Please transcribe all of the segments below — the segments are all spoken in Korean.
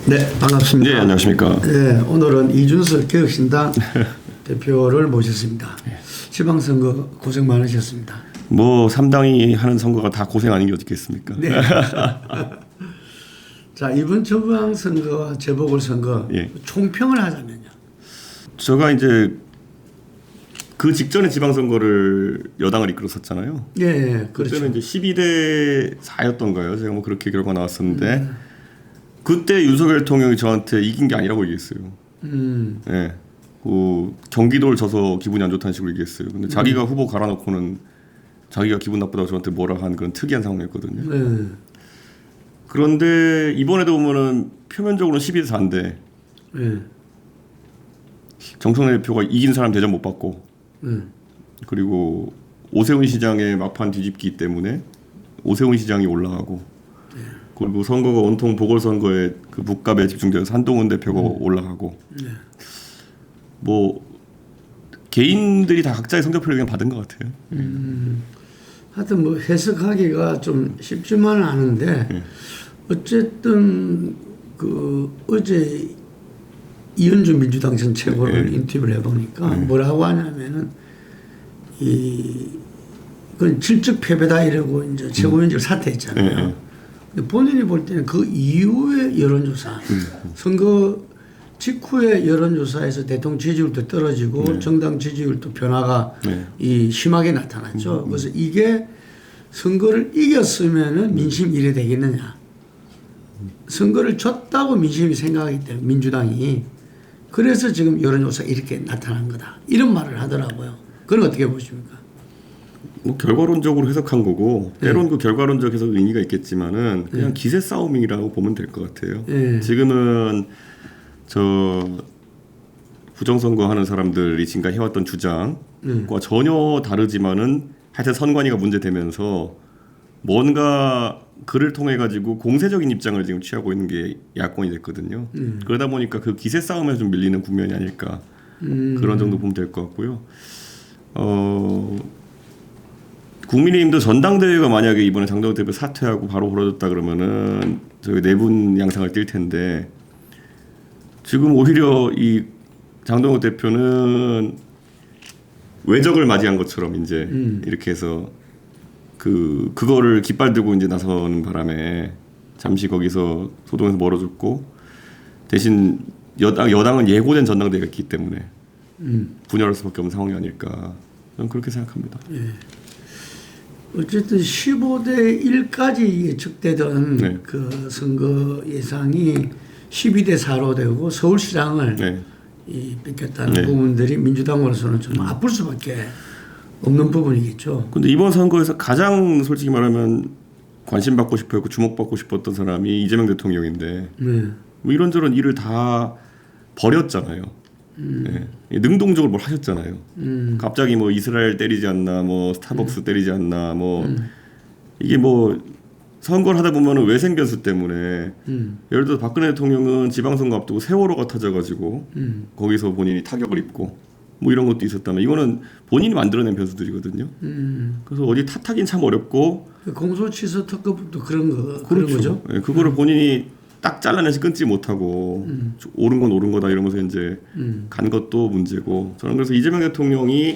네, 반갑습니다. 네, 안녕하십니까. 네, 오늘은 이준석 개혁신당 대표를 모셨습니다. 지방선거 고생 많으셨습니다. 뭐 3당이 하는 선거가 다 고생 아닌 게 어디 있겠습니까? 네. 자, 이번 지방선거와 재보궐선거 예. 총평을 하자면요. 제가 이제 그 직전에 지방선거를 여당을 이끌었었잖아요. 예, 그렇죠. 그때는 이제 12대 4였던가요? 제가 뭐 그렇게 결과 나왔었는데 그때 윤석열 대통령이 저한테 이긴 게 아니라고 얘기했어요. 예. 그 경기도를 져서 기분이 안 좋다는 식으로 얘기했어요. 근데 자기가 후보 갈아놓고는 자기가 기분 나쁘다고 저한테 뭐라 한 그런 특이한 상황이었거든요. 네. 그런데 이번에도 보면은 표면적으로는 12대 4인데 네. 정청래 대표가 이긴 사람 대접 못 받고 그리고 오세훈 시장의 막판 뒤집기 때문에 오세훈 시장이 올라가고 그리고 선거가 온통 보궐선거에 그 물값에 집중되어서 한동훈 대표가 올라가고 뭐 개인들이 다 각자의 성적표를 그냥 받은 것 같아요. 하여튼 뭐 해석하기가 좀 쉽지만은 않은데 어쨌든 그 어제 이현주 민주당 전 최고를 인터뷰를 해보니까 뭐라고 하냐면은 그건 질적 패배다 이러고 이제 최고위원직 사퇴했잖아요. 근데 본인이 볼 때는 그 이후의 여론조사, 선거 직후의 여론조사에서 대통령 지지율도 떨어지고 정당 지지율도 변화가 심하게 나타났죠. 그래서 이게 선거를 이겼으면은 민심 이래 되겠느냐. 선거를 졌다고 민심이 생각하기 때문에 민주당이 그래서 지금 여론조사 이렇게 나타난 거다. 이런 말을 하더라고요. 그건 어떻게 보십니까? 뭐 결과론적으로 해석한 거고 때론 그 결과론적 해석 의미가 있겠지만은 그냥 기세 싸움이라고 보면 될 것 같아요. 지금은 저 부정선거 하는 사람들이 지금까지 해왔던 주장과 전혀 다르지만은 하여튼 선관위가 문제되면서 뭔가 그를 통해 가지고 공세적인 입장을 지금 취하고 있는 게 야권이 됐거든요. 그러다 보니까 그 기세 싸움에 좀 밀리는 국면이 아닐까 그런 정도 보면 될 것 같고요. 국민의힘도 전당대회가 만약에 이번에 장동혁 대표 사퇴하고 바로 벌어졌다 그러면은 저희 내분 양상을 띌 텐데 지금 오히려 이 장동혁 대표는 외적을 맞이한 것처럼 이제 이렇게 해서 그거를 깃발 들고 이제 나서는 바람에 잠시 거기서 소동에서 멀어졌고 대신 여당은 예고된 전당대회가 있기 때문에 분열할 수밖에 없는 상황이 아닐까 저는 그렇게 생각합니다. 예. 어쨌든 15대 1까지 예측되던 그 선거 예상이 12대 4로 되고 서울시장을 뺏겼다는 부분들이 민주당으로서는 좀 아플 수밖에 없는 부분이겠죠. 근데 이번 선거에서 가장 솔직히 말하면 관심 받고 싶었고 주목받고 싶었던 사람이 이재명 대통령인데 뭐 이런저런 일을 다 버렸잖아요. 능동적으로 뭘 하셨잖아요. 갑자기 뭐 이스라엘 때리지 않나, 뭐 스타벅스 때리지 않나, 뭐 이게 뭐 선거를 하다 보면은 외생 변수 때문에 예를 들어 박근혜 대통령은 지방선거 앞두고 세월호가 터져가지고 거기서 본인이 타격을 입고 뭐 이런 것도 있었다면 이거는 본인이 만들어낸 변수들이거든요. 그래서 어디 탓하긴 참 어렵고 공소취소 특급도 그런 그렇죠. 그런 거죠. 그거를 본인이 딱 잘라내서 끊지 못하고 옳은 건 옳은 거다 이러면서 이제 간 것도 문제고 저는 그래서 이재명 대통령이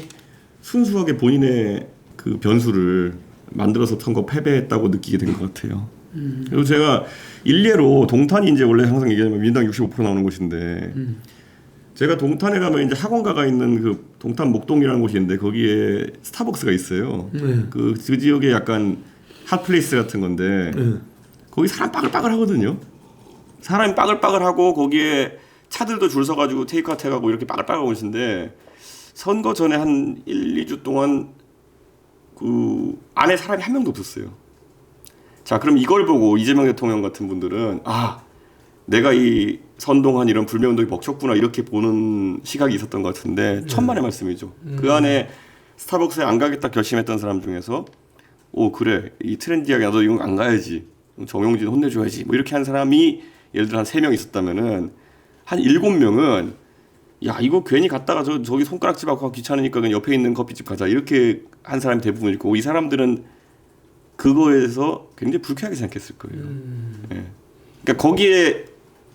순수하게 본인의 그 변수를 만들어서 선거 패배했다고 느끼게 된 것 같아요. 그리고 제가 일례로 동탄이 이제 원래 항상 얘기하면 민주당 65% 나오는 곳인데 제가 동탄에 가면 이제 학원가가 있는 그 동탄 목동이라는 곳이 있는데 거기에 스타벅스가 있어요. 그 지역에 약간 핫플레이스 같은 건데 거기 사람 빠글빠글 하거든요. 사람이 빠글빠글하고 거기에 차들도 줄 서가지고 테이크아웃 해가고 이렇게 빠글빠글 오시는데 선거 전에 한 1, 2주 동안 그 안에 사람이 한 명도 없었어요. 자, 그럼 이걸 보고 이재명 대통령 같은 분들은 아, 내가 이 선동한 이런 불매운동이 먹혔구나 이렇게 보는 시각이 있었던 것 같은데 천만의 말씀이죠. 그 안에 스타벅스에 안 가겠다 결심했던 사람 중에서 오 그래 이 트렌디하게 나도 이건 안 가야지 정용진 혼내줘야지 뭐 이렇게 한 사람이 예를 들어 한 3명 있었다면은 한 7명은 야 이거 괜히 갔다가 저기 손가락집 하고 귀찮으니까 그냥 옆에 있는 커피집 가자 이렇게 한 사람이 대부분일 거고 이 사람들은 그거에 대해서 굉장히 불쾌하게 생각했을 거예요. 그러니까 거기에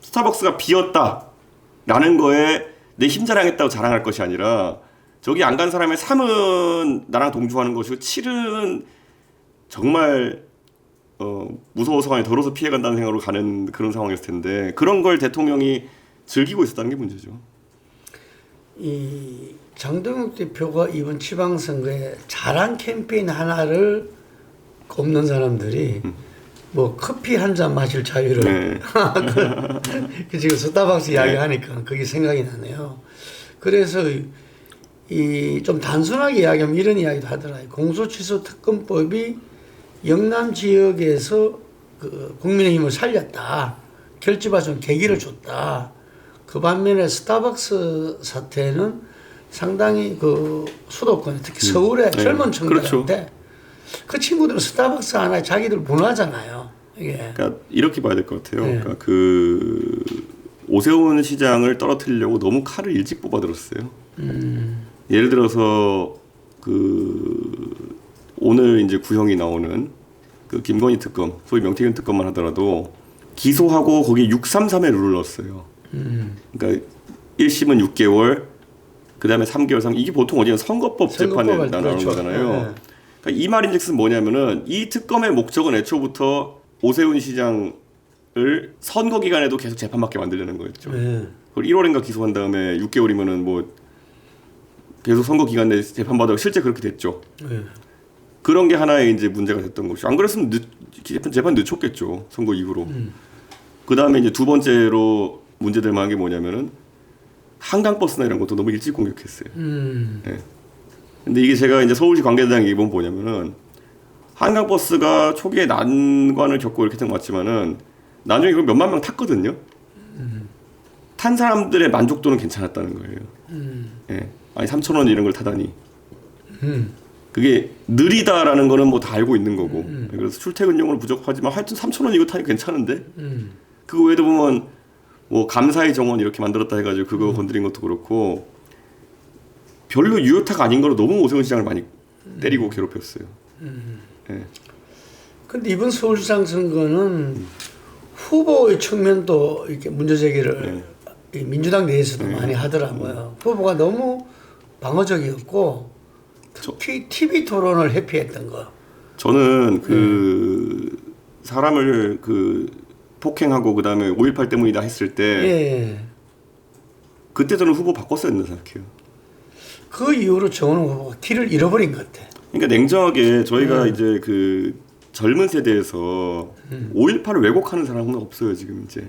스타벅스가 비었다라는 거에 내 힘 자랑했다고 자랑할 것이 아니라 저기 안 간 사람의 3은 나랑 동조하는 것이고 7은 정말 무서워서 가니 더러워서 피해간다는 생각으로 가는 그런 상황이었을 텐데 그런 걸 대통령이 즐기고 있었다는 게 문제죠. 이 장동혁 대표가 이번 지방선거에 자랑 캠페인 하나를 꼽는 사람들이 뭐 커피 한 잔 마실 자유를 네. 그 지금 스타벅스 이야기하니까 그게 생각이 나네요. 그래서 이 좀 단순하게 이야기하면 이런 이야기도 하더라고요. 공소취소 특검법이 영남 지역에서 그 국민의힘을 살렸다. 결집하는 계기를 줬다. 그 반면에 스타벅스 사태는 상당히 그 수도권 특히 서울의 젊은 청년한테 그렇죠. 그 친구들은 스타벅스 하나에 자기들 무난하잖아요. 이게. 그러니까 이렇게 봐야 될 것 같아요. 네. 그러니까 그 오세훈 시장을 떨어뜨리려고 너무 칼을 일찍 뽑아들었어요. 예를 들어서 그 오늘 이제 구형이 나오는 그 김건희 특검, 소위 명태균 특검만 하더라도 기소하고 거기 633의 룰을 넣었어요. 그러니까 1심은 6개월, 그 다음에 3개월, 이게 보통 어디가 선거법 재판에 나오는 그렇죠. 거잖아요. 네. 그러니까 이 말인즉슨 뭐냐면은 이 특검의 목적은 애초부터 오세훈 시장을 선거 기간에도 계속 재판받게 만들려는 거였죠. 네. 그걸 1월인가 기소한 다음에 6개월이면은 뭐 계속 선거 기간 내에 재판받아도 실제 그렇게 됐죠. 네. 그런 게 하나의 이제 문제가 됐던 것이죠. 안 그랬으면 재판 늦췄겠죠. 선거 이후로. 그 다음에 이제 두 번째로 문제될 만한 게 뭐냐면은 한강버스나 이런 것도 너무 일찍 공격했어요. 네. 근데 이게 제가 이제 서울시 관계자랑 얘기 보면 뭐냐면은 한강버스가 초기에 난관을 겪고 이렇게 된 것 같지만은 나중에 이걸 몇만 명 탔거든요. 탄 사람들의 만족도는 괜찮았다는 거예요. 예. 아니 3,000원 이런 걸 타다니. 그게 느리다라는 거는 뭐 다 알고 있는 거고. 그래서 출퇴근용으로 부족하지만 하여튼 3,000원 이거 타니 괜찮은데. 그거 외에도 보면 뭐 감사의 정원 이렇게 만들었다 해가지고 그거 건드린 것도 그렇고 별로 유효타가 아닌 거로 너무 오세훈 시장을 많이 때리고 괴롭혔어요. 예. 근데 이번 서울시장 선거는 후보의 측면도 이렇게 문제 제기를 이 민주당 내에서도 많이 하더라고요. 후보가 너무 방어적이었고 특히 TV 토론을 회피했던 거. 저는 그 사람을 그 폭행하고 그 다음에 5.18 때문이다 했을 때 예. 그때 저는 후보 바꿨어야 된다 생각해요. 그 이후로 정원호 후보가 길을 잃어버린 것 같아. 그러니까 냉정하게 저희가 이제 그 젊은 세대에서 5.18을 왜곡하는 사람은 없어요 지금 이제.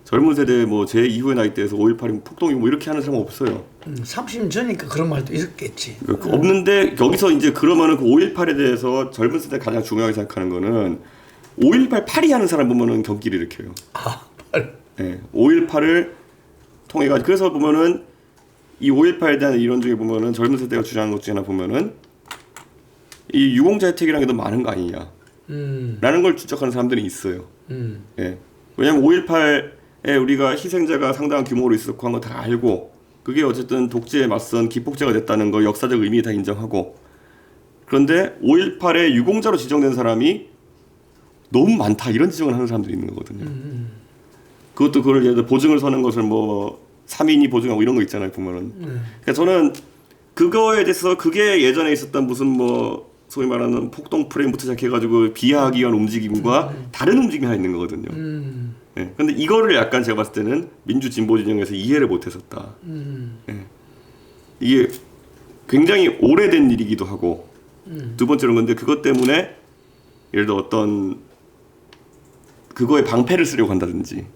젊은 세대 뭐 제 이후의 나이대에서 5.18이 폭동이고 뭐 이렇게 하는 사람은 없어요. 30년 전이니까 그런 말도 있었겠지. 없는데 여기서 이제 그러면은 그 5.18에 대해서 젊은 세대 가장 중요하게 생각하는 거는 5.18 파리 하는 사람 보면은 경기를 일으켜요. 아, 팔. 네, 5.18을 통해 가지고 그래서 보면은 이 5.18에 대한 이론 중에 보면은 젊은 세대가 주장하는 것 중에 하나 보면은 이 유공자 혜택이라는 게 너무 많은 거 아니냐 라는 걸 주장하는 사람들이 있어요. 예. 왜냐하면 5.18에 우리가 희생자가 상당한 규모로 있었고 한 거 다 알고 그게 어쨌든 독재에 맞선 기폭제가 됐다는 거 역사적 의미 다 인정하고 그런데 5.18에 유공자로 지정된 사람이 너무 많다 이런 지적을 하는 사람들이 있는 거거든요. 그것도 그걸 예를 들어 보증을 서는 것을 뭐 3인이 보증하고 이런 거 있잖아요 보면은. 그러니까 저는 그거에 대해서 그게 예전에 있었던 무슨 뭐 소위 말하는 폭동 프레임부터 시작해가지고 비하하기 위한 움직임과 다른 움직임이 하나 있는 거거든요. 예. 근데 이거를 약간 제가 봤을 때는 민주 진보 진영에서 이해를 못했었다. 예. 이게 굉장히 오래된 일이기도 하고 두 번째로는 근데 그것 때문에 예를 들어 어떤 그거에 방패를 쓰려고 한다든지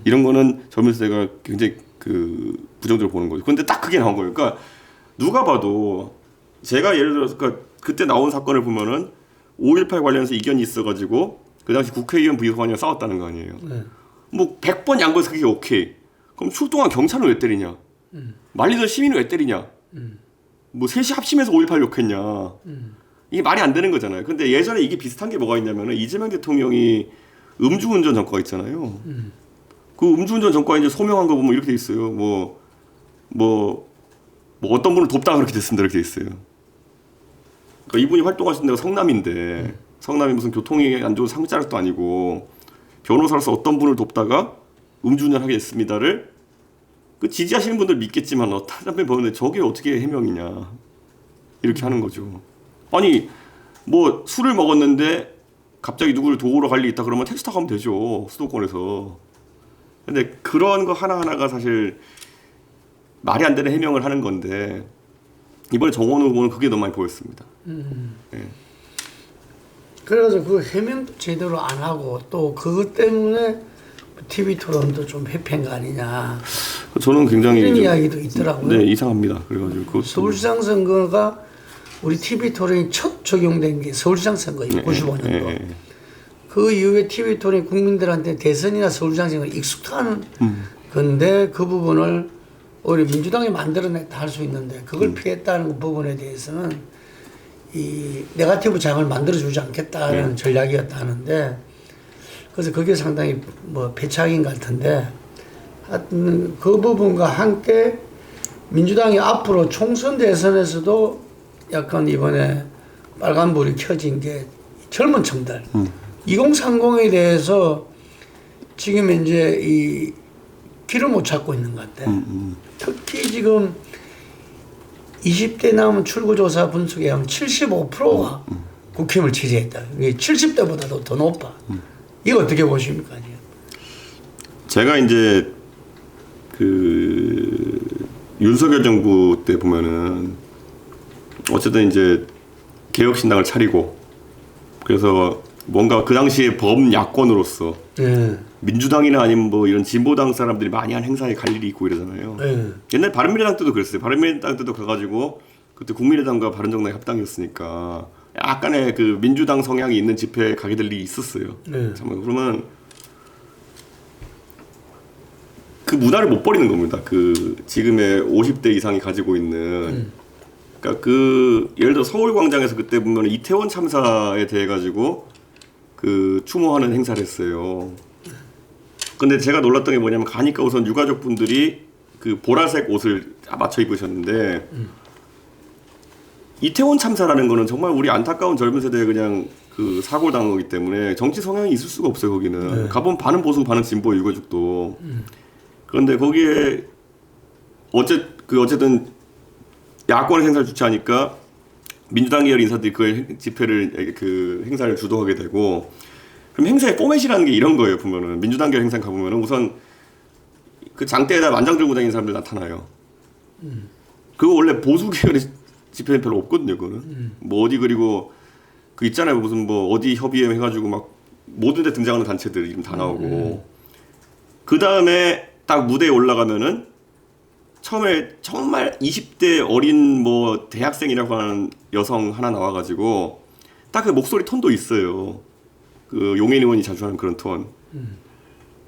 이런 거는 젊은 세대가 굉장히 그 부정적으로 보는 거죠. 근데 딱 그게 나온 거예요. 그러니까 누가 봐도 제가 예를 들어서 그때 나온 사건을 보면은 5.18 관련해서 이견이 있어가지고 그 당시 국회의원 부의원이랑 싸웠다는 거 아니에요. 뭐 100번 양보해서 그게 오케이. 그럼 출동한 경찰은 왜 때리냐? 말리던 시민은 왜 때리냐? 뭐 셋이 합심해서 5.18 욕했냐? 이게 말이 안 되는 거잖아요. 근데 예전에 이게 비슷한 게 뭐가 있냐면은 이재명 대통령이 음주운전 전과가 있잖아요. 그 음주운전 전과 이제 소명한 거 보면 이렇게 돼 있어요. 뭐 어떤 분을 돕다가 그렇게 됐습니다. 이렇게 돼 있어요. 그러니까 이분이 활동하신 데가 성남인데 성남이 무슨 교통이 안 좋은 상자락도 아니고 변호사로서 어떤 분을 돕다가 음주운전 하겠습니다를 그 지지하시는 분들 믿겠지만 다른 사람이 보는데 저게 어떻게 해명이냐 이렇게 하는 거죠. 아니 뭐 술을 먹었는데 갑자기 누구를 도우러 갈 일 있다 그러면 택시 타고 가면 되죠. 수도권에서. 근데 그런 거 하나하나가 사실 말이 안 되는 해명을 하는 건데 이번에 정원우 후보는 그게 너무 많이 보였습니다. 네. 그래서 그 해명도 제대로 안 하고 또 그것 때문에 TV 토론도 좀 회피한 거 아니냐. 저는 굉장히 이런 이야기도 있더라고요. 네, 이상합니다. 그래가지고 서울시장 선거가 우리 TV 토론이 첫 적용된 게 서울시장 선거예요. 95년도. 그 이후에 TV 토론이 국민들한테 대선이나 서울시장 선거 익숙한 건데 그 부분을 오히려 민주당이 만들어냈다 할 수 있는데 그걸 피했다는 부분에 대해서는 이 네거티브 장을 만들어주지 않겠다는 전략이었다 하는데 그래서 그게 상당히 뭐 배착인 것 같은데 하여튼 그 부분과 함께 민주당이 앞으로 총선 대선에서도 약간 이번에 빨간불이 켜진 게 젊은 층들 2030에 대해서 지금 이제 이 길을 못 찾고 있는 것 같아. 특히 지금 20대 남은 출구조사 분석에 하면 75%가 국힘을 지지했다. 이게 70대보다도 더 높아. 이거 어떻게 보십니까? 제가 이제 그 윤석열 정부 때 보면은 어쨌든 이제 개혁신당을 차리고 그래서 뭔가 그 당시에 범야권으로서 민주당이나 아니면 뭐 이런 진보당 사람들이 많이 한 행사에 갈 일이 있고 이러잖아요. 옛날 바른미래당 때도 그랬어요. 바른미래당 때도 가가지고 그때 국민의당과 바른정당이 합당이었으니까 약간의 그 민주당 성향이 있는 집회에 가게 될 일이 있었어요. 참 그러면 그 문화를 못 버리는 겁니다. 그 지금의 50대 이상이 가지고 있는 그러니까 그 예를 들어 서울광장에서 그때 보면 이태원 참사에 대해 가지고 그 추모하는 행사를 했어요. 근데 제가 놀랐던 게 뭐냐면 가니까 우선 유가족 분들이 그 보라색 옷을 맞춰 입으셨는데 이태원 참사라는 거는 정말 우리 안타까운 젊은 세대에 그냥 그 사고를 당한 거기 때문에 정치 성향이 있을 수가 없어요. 거기는 가보면 반은 보수 반은 진보 유가족도. 그런데 거기에 어쨌든 야권의 행사를 주최하니까 민주당 계열 인사들이 그 집회를 그 행사를 주도하게 되고 그럼 행사의 포맷이라는 게 이런 거예요. 보면은 민주당 계열 행사 가보면은 우선 그 장대에다 만장 들고 다니는 사람들 나타나요. 그거 원래 보수 계열의 집회는 별로 없거든요. 그거는 뭐 어디 그리고 그 있잖아요. 무슨 뭐 어디 협의회 해가지고 막 모든 데 등장하는 단체들 이름 다 나오고 그 다음에 딱 무대에 올라가면은 처음에 정말 20대 어린 뭐 대학생이라고 하는 여성 하나 나와가지고 딱 그 목소리 톤도 있어요. 그 용해인 의원이 자주 하는 그런 톤.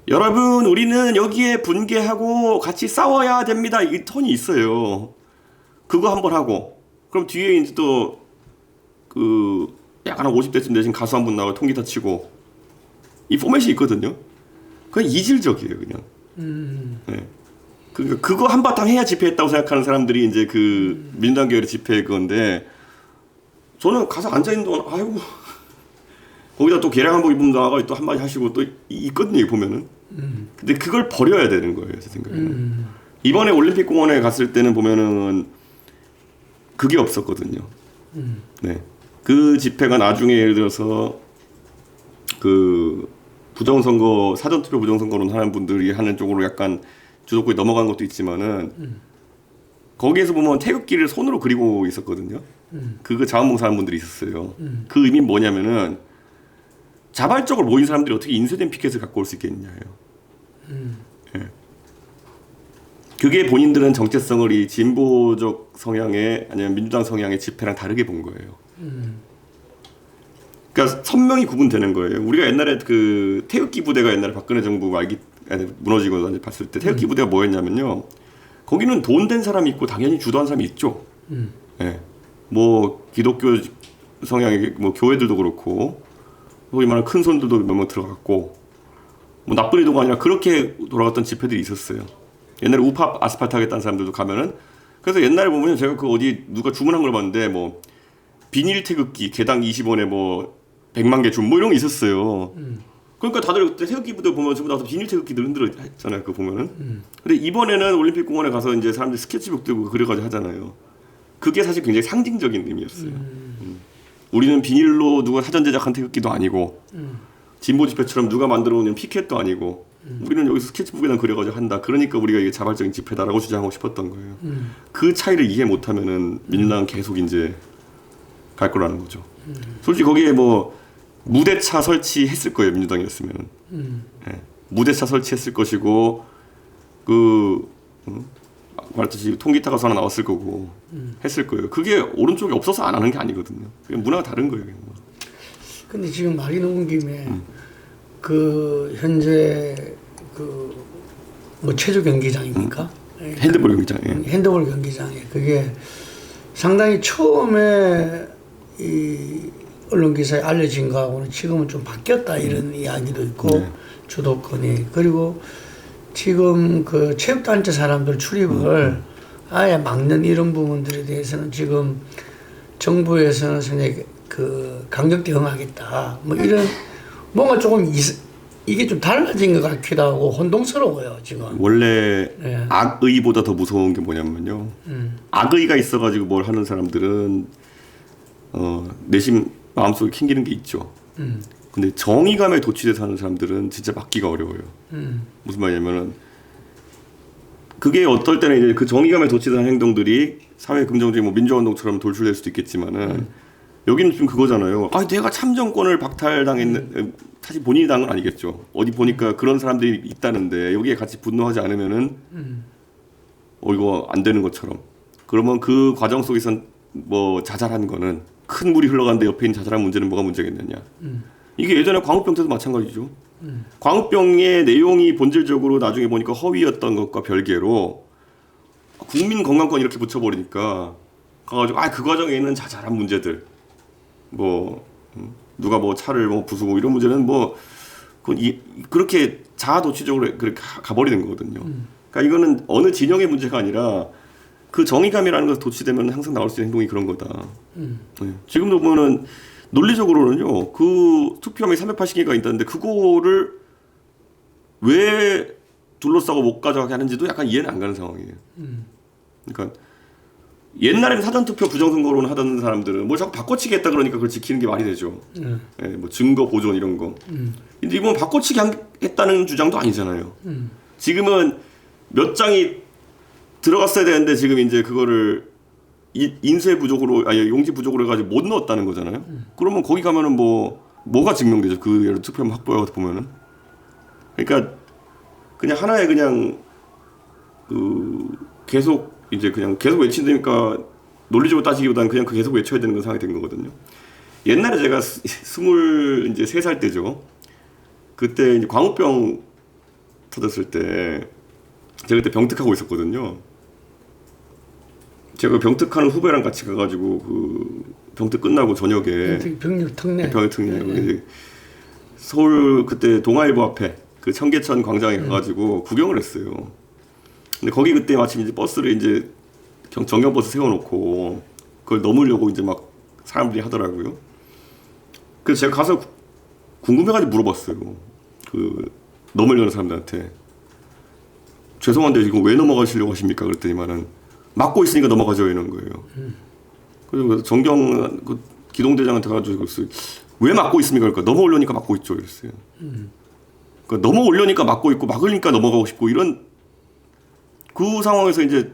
여러분 우리는 여기에 분개하고 같이 싸워야 됩니다. 이 톤이 있어요. 그거 한번 하고 그럼 뒤에 이제 또 그 약간 한 50대쯤 되신 가수 한 분 나와 통기타 치고 이 포맷이 있거든요. 그냥 이질적이에요 그냥. 네. 그거 한바탕 해야 집회했다고 생각하는 사람들이 이제 그 민주당 계열의 집회 그건데 저는 가서 앉아있는 동안 아이고 거기다 또 개량 한복 입은 나와가 또 한마디 하시고 또 있거든요 보면은. 근데 그걸 버려야 되는 거예요 제 생각에는. 이번에 올림픽 공원에 갔을 때는 보면은 그게 없었거든요. 네. 그 집회가 나중에 예를 들어서 그 부정선거 사전투표 부정선거론 하는 분들이 하는 쪽으로 약간 주도권이 넘어간 것도 있지만은 거기에서 보면 태극기를 손으로 그리고 있었거든요. 그거 자원봉사하는 분들이 있었어요. 그 의미는 뭐냐면은 자발적으로 모인 사람들이 어떻게 인쇄된 피켓을 갖고 올 수 있겠냐예요. 예. 그게 본인들은 정체성을 이 진보적 성향의 아니면 민주당 성향의 집회랑 다르게 본 거예요. 그러니까 선명히 구분되는 거예요. 우리가 옛날에 그 태극기 부대가 옛날에 박근혜 정부 무너지고 이제 봤을 때 태극기 부대가 뭐였냐면요. 거기는 돈 된 사람이 있고 당연히 주도한 사람이 있죠. 예. 뭐 기독교 성향의 뭐 교회들도 그렇고 소위 말하는 큰 손들도 몇 명 들어갔고 뭐 나쁜 의도가 아니라 그렇게 돌아갔던 집회들이 있었어요. 옛날에 우파 아스팔트 하겠다는 사람들도 가면은 그래서 옛날에 보면 제가 그 어디 누가 주문한 걸 봤는데 뭐 비닐 태극기 개당 20원에 뭐 100만 개 줌 뭐 이런 거 있었어요. 그러니까 다들 그때 태극기 부대 보면 전부 다 비닐 태극기들 흔들어 했잖아요. 그거 보면은. 근데 이번에는 올림픽 공원에 가서 이제 사람들이 스케치북 들고 그려가지고 하잖아요. 그게 사실 굉장히 상징적인 의미였어요. 우리는 비닐로 누가 사전 제작한 태극기도 아니고 진보 집회처럼 누가 만들어 놓은 피켓도 아니고 우리는 여기서 스케치북에다 그려가지고 한다. 그러니까 우리가 이게 자발적인 집회다라고 주장하고 싶었던 거예요. 그 차이를 이해 못하면은 민주당은 계속 이제 갈 거라는 거죠. 솔직히 거기에 뭐 무대차 설치했을 거예요. 민주당이었으면. 예. 무대차 설치했을 것이고 말했듯이 통기타 가서 하나 나왔을 거고 했을 거예요. 그게 오른쪽에 없어서 안 하는 게 아니거든요. 그게 문화가 다른 거예요. 근데 지금 말이 나온 김에 그 현재 그 뭐 체조 경기장입니까? 핸드볼 경기장. 예. 핸드볼 경기장에 그게 상당히 처음에 이 언론 기사에 알려진 거하고는 지금은 좀 바뀌었다 이런 이야기도 있고 네. 주도권이 그리고 지금 그 체육단체 사람들 출입을 아예 막는 이런 부분들에 대해서는 지금 정부에서는 상당히 그 강력 대응하겠다 뭐 이런 뭔가 조금 이게 좀 달라진 것 같기도 하고 혼동스러워요 지금. 원래 네. 악의보다 더 무서운 게 뭐냐면요. 악의가 있어가지고 뭘 하는 사람들은 내심 마음속에 캥기는 게 있죠. 근데 정의감에 도취돼서 하는 사람들은 진짜 막기가 어려워요. 무슨 말이냐면은 그게 어떨 때는 이제 그 정의감에 도취된 행동들이 사회 긍정적인 뭐 민주화운동처럼 돌출될 수도 있겠지만은 여기는 좀 그거잖아요. 아, 내가 참정권을 박탈당했는 사실 본인이 당한 건 아니겠죠. 어디 보니까 그런 사람들이 있다는데 여기에 같이 분노하지 않으면은 이거 안 되는 것처럼. 그러면 그 과정 속에선 뭐 자잘한 거는 큰 물이 흘러가는데 옆에 있는 자잘한 문제는 뭐가 문제겠느냐. 이게 예전에 광우병 때도 마찬가지죠. 광우병의 내용이 본질적으로 나중에 보니까 허위였던 것과 별개로 국민 건강권 이렇게 붙여버리니까 가가지고 그 과정에 있는 자잘한 문제들 뭐 누가 뭐 차를 뭐 부수고 이런 문제는 뭐 그렇게 자아도취적으로 그렇게 가버리는 거거든요. 그러니까 이거는 어느 진영의 문제가 아니라 그 정의감이라는 것이 도취되면 항상 나올 수 있는 행동이 그런 거다. 네. 지금도 보면은 논리적으로는요, 그 투표함이 380개가 있다는데 그거를 왜 둘러싸고 못 가져가게 하는지도 약간 이해는 안 가는 상황이에요. 그러니까 옛날에는 사전투표 부정선거로 하던 사람들은 뭐 자꾸 바꿔치기 했다 그러니까 그걸 지키는 게 말이 되죠. 예, 뭐 증거 보존 이런 거. 근데 이건 바꿔치기 했다는 주장도 아니잖아요. 지금은 몇 장이 들어갔어야 되는데 지금 이제 그거를 인쇄 부족으로 용지 부족으로 해가지고 못 넣었다는 거잖아요. 그러면 거기 가면은 뭐가 증명되죠? 그 예를 투표함 확보해 보면은. 그러니까 그냥 하나의 그냥 계속 외친다니까 논리적으로 따지기보다는 그냥 계속 외쳐야 되는 건 상황이 된 거거든요. 옛날에 제가 23살 때죠. 그때 이제 광우병 터졌을 때 제가 그때 병특하고 있었거든요. 제가 병특하는 후배랑 같이 가가지고 그 병특 끝나고 저녁에 병력 특례. 네. 서울 그때 동아일보 앞에 그 청계천 광장에 가가지고 구경을 했어요. 근데 거기 그때 마침 이제 버스를 이제 정경버스 세워놓고 그걸 넘으려고 이제 막 사람들이 하더라고요. 그래서 제가 가서 궁금해가지고 물어봤어요. 그 넘으려는 사람들한테 죄송한데 지금 왜 넘어가시려고 하십니까? 그랬더니만은 막고 있으니까 넘어가죠 이런 거예요. 그래서 정경 그 기동대장한테 가가지고 왜 막고 있습니까? 그러니까 넘어오려니까 막고 있죠 이랬어요. 그러니까 넘어오려니까 막고 있고 막으니까 넘어가고 싶고 이런 그 상황에서 이제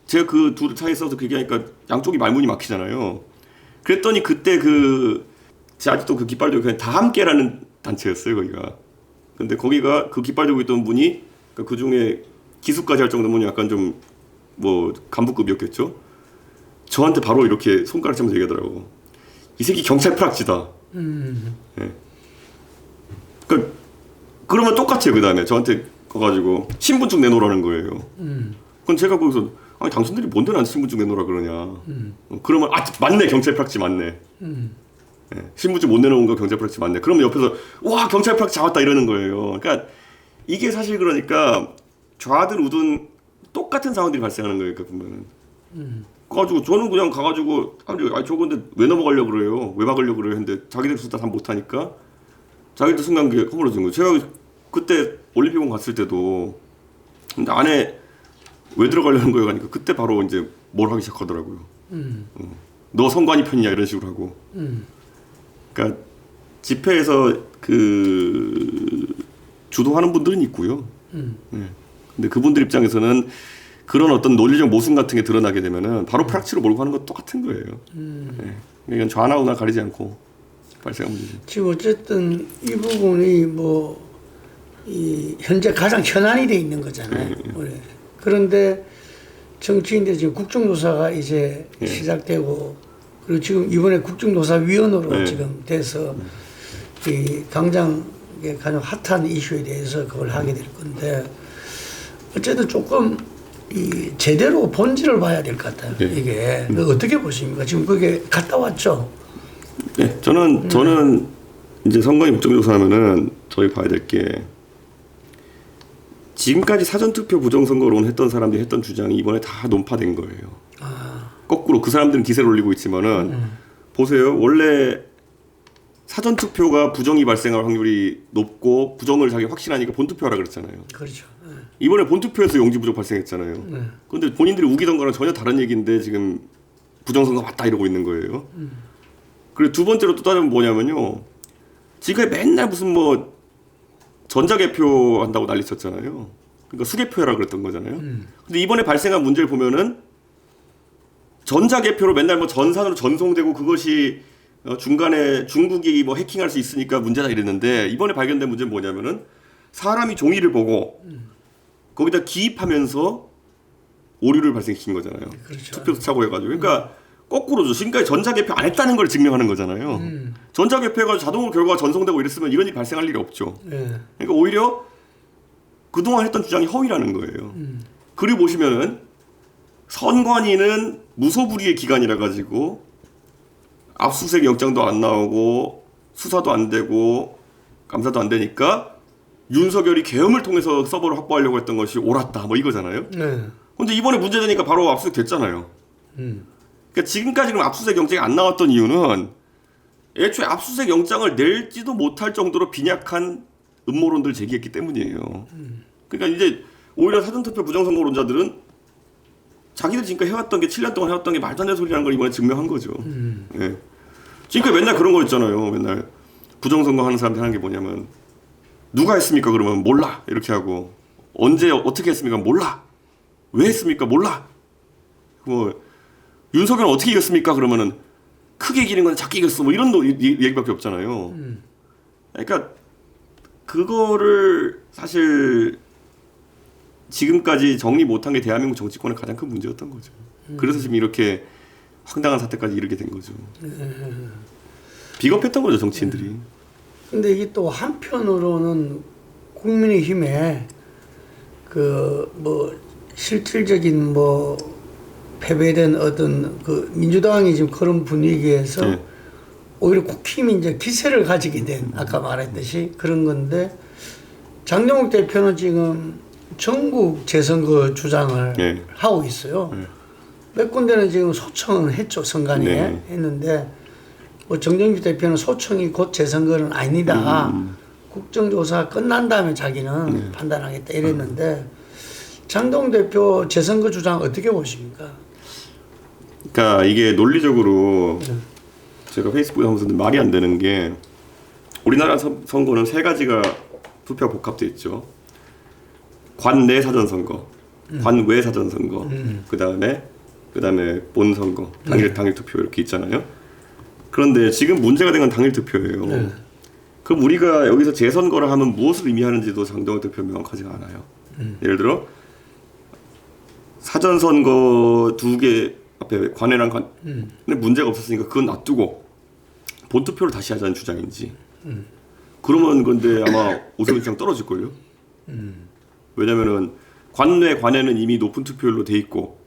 제가 그 둘 차에 있어서 그 얘기하니까 양쪽이 말문이 막히잖아요. 그랬더니 그때 제가 아직도 그 깃발 들고 그냥 다 함께라는 단체였어요 거기가. 근데 거기가 그 깃발 들고 있던 분이 그 중에 기수까지 할 정도면 약간 좀 뭐 간부급이었겠죠. 저한테 바로 이렇게 손가락 치면서 얘기하더라고. 이 새끼 경찰 프락지다. 네. 그러면 똑같아요. 그 다음에 저한테 가가지고 신분증 내놓으라는 거예요. 그럼 제가 거기서 아니 당신들이 뭔데 나한테 신분증 내놓으라 그러냐. 그러면 맞네 경찰 프락지 맞네. 네. 신분증 못 내놓은 거 경찰 프락지 맞네. 그러면 옆에서 와 경찰 프락지 잡았다 이러는 거예요. 그러니까 이게 사실 그러니까 좌든 우든 똑같은 상황들이 발생하는 거예요. 그러니까 보면은. 그래가지고 저는 그냥 가가지고 아니 저건데 왜 넘어가려고 그래요? 왜 막으려고 그래요? 근데 자기들 수다 다 못하니까 자기도 순간 그게 허물어진 거예요. 제가 그때 올림픽원 갔을 때도 근데 안에 왜 들어가려는 거예요? 하니까 그때 바로 이제 뭘 하기 시작하더라고요. 너 선관위 편이냐 이런 식으로 하고. 그러니까 집회에서 그 주도하는 분들은 있고요. 근데 그분들 입장에서는 그런 어떤 논리적 모순 같은 게 드러나게 되면은 바로 프락치로 몰고 가는 것 똑같은 거예요. 이건 좌나 우나 가리지 않고 발생한 문제죠. 지금 어쨌든 이 부분이 뭐 이 현재 가장 현안이 돼 있는 거잖아요. 네. 그런데 정치인들 지금 국정조사가 이제 시작되고 그리고 지금 이번에 국정조사위원으로 지금 돼서 이 당장 가장 핫한 이슈에 대해서 그걸 하게 될 건데 어쨌든 조금 이 제대로 본질을 봐야 될 것 같아요. 이게 어떻게 보십니까? 지금 그게 갔다 왔죠? 네, 저는 이제 선관위 국정조사하면은 저희 봐야 될 게 지금까지 사전투표 부정선거론 했던 사람들이 했던 주장이 이번에 다 논파된 거예요. 거꾸로 그 사람들은 기세를 올리고 있지만은 보세요. 원래 사전투표가 부정이 발생할 확률이 높고 부정을 자기 확신하니까 본투표하라 그랬잖아요. 그렇죠. 이번에 본투표에서 용지 부정 발생했잖아요. 그런데 본인들이 우기던 거랑 전혀 다른 얘기인데 지금 부정선거 맞다 이러고 있는 거예요. 그리고 두 번째로 또 따지면 뭐냐면요. 지금 맨날 무슨 뭐 전자개표 한다고 난리 쳤잖아요. 그러니까 수개표라 그랬던 거잖아요. 근데 이번에 발생한 문제를 보면은 전자개표로 맨날 뭐 전산으로 전송되고 그것이 중간에 중국이 뭐 해킹할 수 있으니까 문제다 이랬는데 이번에 발견된 문제는 뭐냐면은 사람이 종이를 보고 거기다 기입하면서 오류를 발생시킨 거잖아요. 그렇죠. 투표소 착오 해가지고. 그러니까 거꾸로죠. 지금까지 전자개표 안 했다는 걸 증명하는 거잖아요. 전자개표 해가지고 자동으로 결과가 전송되고 이랬으면 이런 일이 발생할 일이 없죠. 그러니까 오히려 그동안 했던 주장이 허위라는 거예요. 그리고 보시면은 선관위는 무소불위의 기관이라 가지고 압수수색 영장도 안 나오고 수사도 안 되고 감사도 안 되니까 윤석열이 계엄을 통해서 서버를 확보하려고 했던 것이 옳았다 뭐 이거잖아요. 근데 이번에 문제되니까 바로 압수수색 됐잖아요. 그러니까 지금까지 그럼 압수수색 영장이 안 나왔던 이유는 애초에 압수수색 영장을 낼지도 못할 정도로 빈약한 음모론들 제기했기 때문이에요. 그러니까 이제 오히려 사전투표 부정선거론자들은 자기들 지금까지 해왔던 게 7년 동안 해왔던 게 말도 안 되는 소리라는 걸 이번에 증명한 거죠. 예. 지금까지 맨날 그런 거 있잖아요. 맨날 부정선거 하는 사람들 하는 게 뭐냐면 누가 했습니까? 그러면 몰라 이렇게 하고 언제 어떻게 했습니까? 몰라. 왜 했습니까? 몰라. 뭐 윤석열은 어떻게 이겼습니까? 그러면은 크게 이기는 건 작게 이겼어. 뭐 이런 얘기밖에 없잖아요. 그러니까 그거를 사실 지금까지 정리 못한 게 대한민국 정치권의 가장 큰 문제였던 거죠. 그래서 지금 이렇게 황당한 사태까지 이르게 된 거죠. 비겁했던 거죠, 정치인들이. 근데 이게 또 한편으로는 국민의힘에 그 뭐 실질적인 뭐 패배된 어떤 그 민주당이 지금 그런 분위기에서 오히려 국힘이 이제 기세를 가지게 된 아까 말했듯이 그런 건데 장동욱 대표는 지금 전국 재선거 주장을 하고 있어요. 몇 군데는 지금 소청을 했죠. 선관위에 했는데 뭐 정정주 대표는 소청이 곧 재선거는 아니다. 국정조사 끝난 다음에 자기는 판단하겠다 이랬는데 장동욱 대표 재선거 주장 어떻게 보십니까? 그러니까 이게 논리적으로 제가 페이스북에 하면서 말이 안 되는 게 우리나라 선거는 세 가지가 투표 복합돼 있죠. 관내 사전선거, 관외 사전선거, 그다음에 본선거, 당일 투표 이렇게 있잖아요. 그런데 지금 문제가 된 건 당일 투표예요. 그럼 우리가 여기서 재선거를 하면 무엇을 의미하는지도 장동욱 대표 명확하지가 않아요. 예를 들어 사전선거 두 개 앞에 관외랑 근데 문제가 없었으니까 그건 놔두고 본투표를 다시 하자는 주장인지 그러면 근데 아마 오세훈 시장 떨어질걸요. 왜냐면은 관외는 이미 높은 투표율로 돼 있고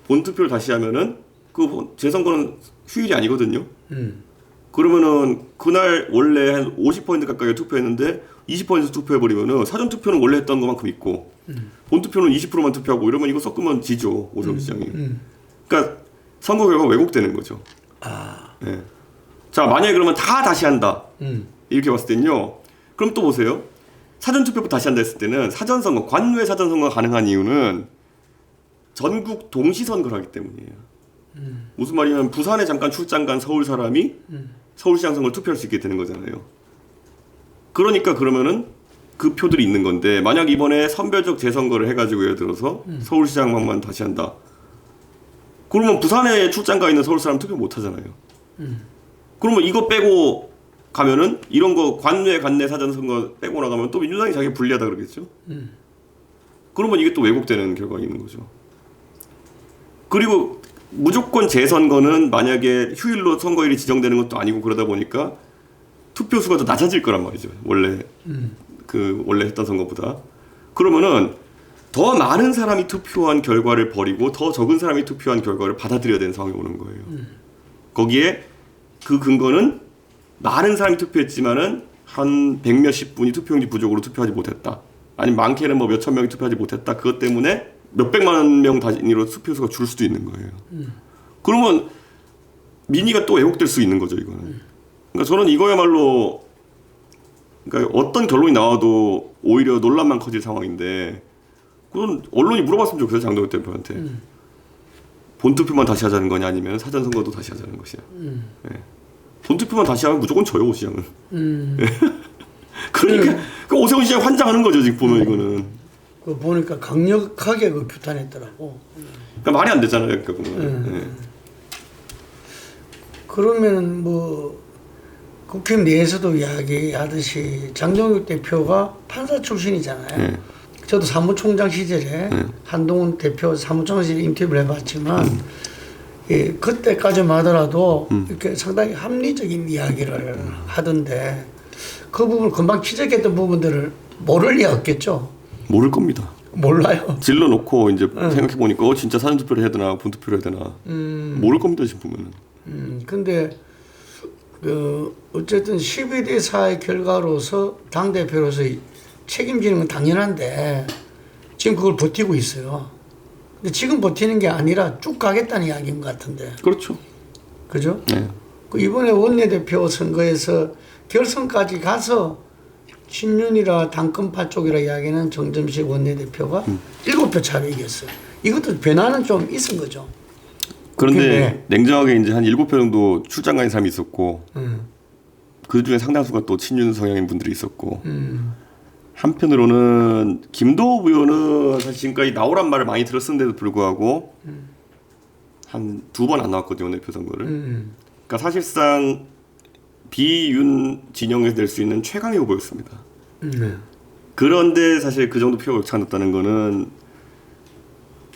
본투표를 다시 하면은 그 재선거는 휴일이 아니거든요. 그러면은 그날 원래 한 50% 가까이 투표했는데 20% 투표해버리면은 사전투표는 원래 했던 것만큼 있고 본투표는 20%만 투표하고 이러면 이거 섞으면 지죠. 오세훈 시장이. 그러니까 선거 결과가 왜곡되는 거죠. 네. 자 만약에 그러면 다 다시 한다. 이렇게 봤을 땐요. 그럼 또 보세요. 사전투표 다시 한다 했을 때는 사전선거, 관외 사전선거가 가능한 이유는 전국 동시선거를 하기 때문이에요. 무슨 말이냐면 부산에 잠깐 출장 간 서울 사람이 서울시장 선거를 투표할 수 있게 되는 거잖아요. 그러니까 그러면은 그 표들이 있는 건데 만약 이번에 선별적 재선거를 해가지고 예를 들어서 서울시장만 다시 한다. 그러면 부산에 출장 가 있는 서울 사람 투표 못 하잖아요. 그러면 이거 빼고 가면은 이런 거 관내 사전선거 빼고 나가면 또 민주당이 자기 불리하다 그러겠죠. 그러면 이게 또 왜곡되는 결과가 있는 거죠. 그리고 무조건 재선거는 만약에 휴일로 선거일이 지정되는 것도 아니고 그러다 보니까 투표수가 더 낮아질 거란 말이죠. 원래 원래 했던 선거보다. 그러면은 더 많은 사람이 투표한 결과를 버리고 더 적은 사람이 투표한 결과를 받아들여야 되는 상황이 오는 거예요. 거기에 그 근거는 많은 사람이 투표했지만은 한 100몇십 분이 투표용지 부족으로 투표하지 못했다. 아니면 많게는 뭐 몇천 명이 투표하지 못했다. 그것 때문에 몇백만 명 단위로 투표수가 줄 수도 있는 거예요. 그러면 민의가 또 왜곡될 수 있는 거죠, 이거는. 그러니까 저는 이거야말로 그러니까 어떤 결론이 나와도 오히려 논란만 커질 상황인데 그건 언론이 물어봤으면 좋겠어요, 장동혁 대표한테. 본투표만 다시 하자는 거냐 아니면 사전선거도 다시 하자는 것이냐. 네. 본투표만 다시 하면 무조건 져요, 오시장은. 그러니까 그 오세훈 시장 환장하는 거죠, 지금 보면 이거는. 그 보니까 강력하게 그 규탄했더라고. 그러니까 말이 안 되잖아요, 그러니까 보면. 네. 그러면 뭐 국회 내에서도 이야기하듯이 장동혁 대표가 판사 출신이잖아요. 네. 저도 사무총장 시절에 한동훈 대표 사무총장 시절에 인터뷰를 해봤지만 예, 그때까지만 하더라도 이렇게 상당히 합리적인 이야기를 하던데 그 부분을 금방 지적했던 부분들을 모를 리가 없겠죠. 모를 겁니다. 몰라요. 질러놓고 이제 생각해 보니까 진짜 사전투표를 해야 되나 본투표를 해야 되나 모를 겁니다, 지금 보면은. 근데 그 어쨌든 12대 4의 결과로서 당 대표로서 책임지는 건 당연한데 지금 그걸 버티고 있어요. 근데 지금 버티는 게 아니라 쭉 가겠다는 이야기인 것 같은데. 그렇죠. 그죠? 네. 그 이번에 원내대표 선거에서 결선까지 가서 친윤이라 당권파 쪽이라 이야기는 정점식 원내대표가 7표 차로 이겼어요. 이것도 변화는 좀 있은 거죠. 그런데 냉정하게 이제 한 7표 정도 출장 간 사람이 있었고 그 중에 상당수가 또 친윤 성향인 분들이 있었고 한편으로는 김도읍 의원은 사실 지금까지 나오란 말을 많이 들었는데도 불구하고 한 2번 안 나왔거든요, 원내표 선거를. 그러니까 사실상 비윤 진영에서 낼 수 있는 최강의 후보였습니다. 그런데 사실 그 정도 표가 격차났다는 거는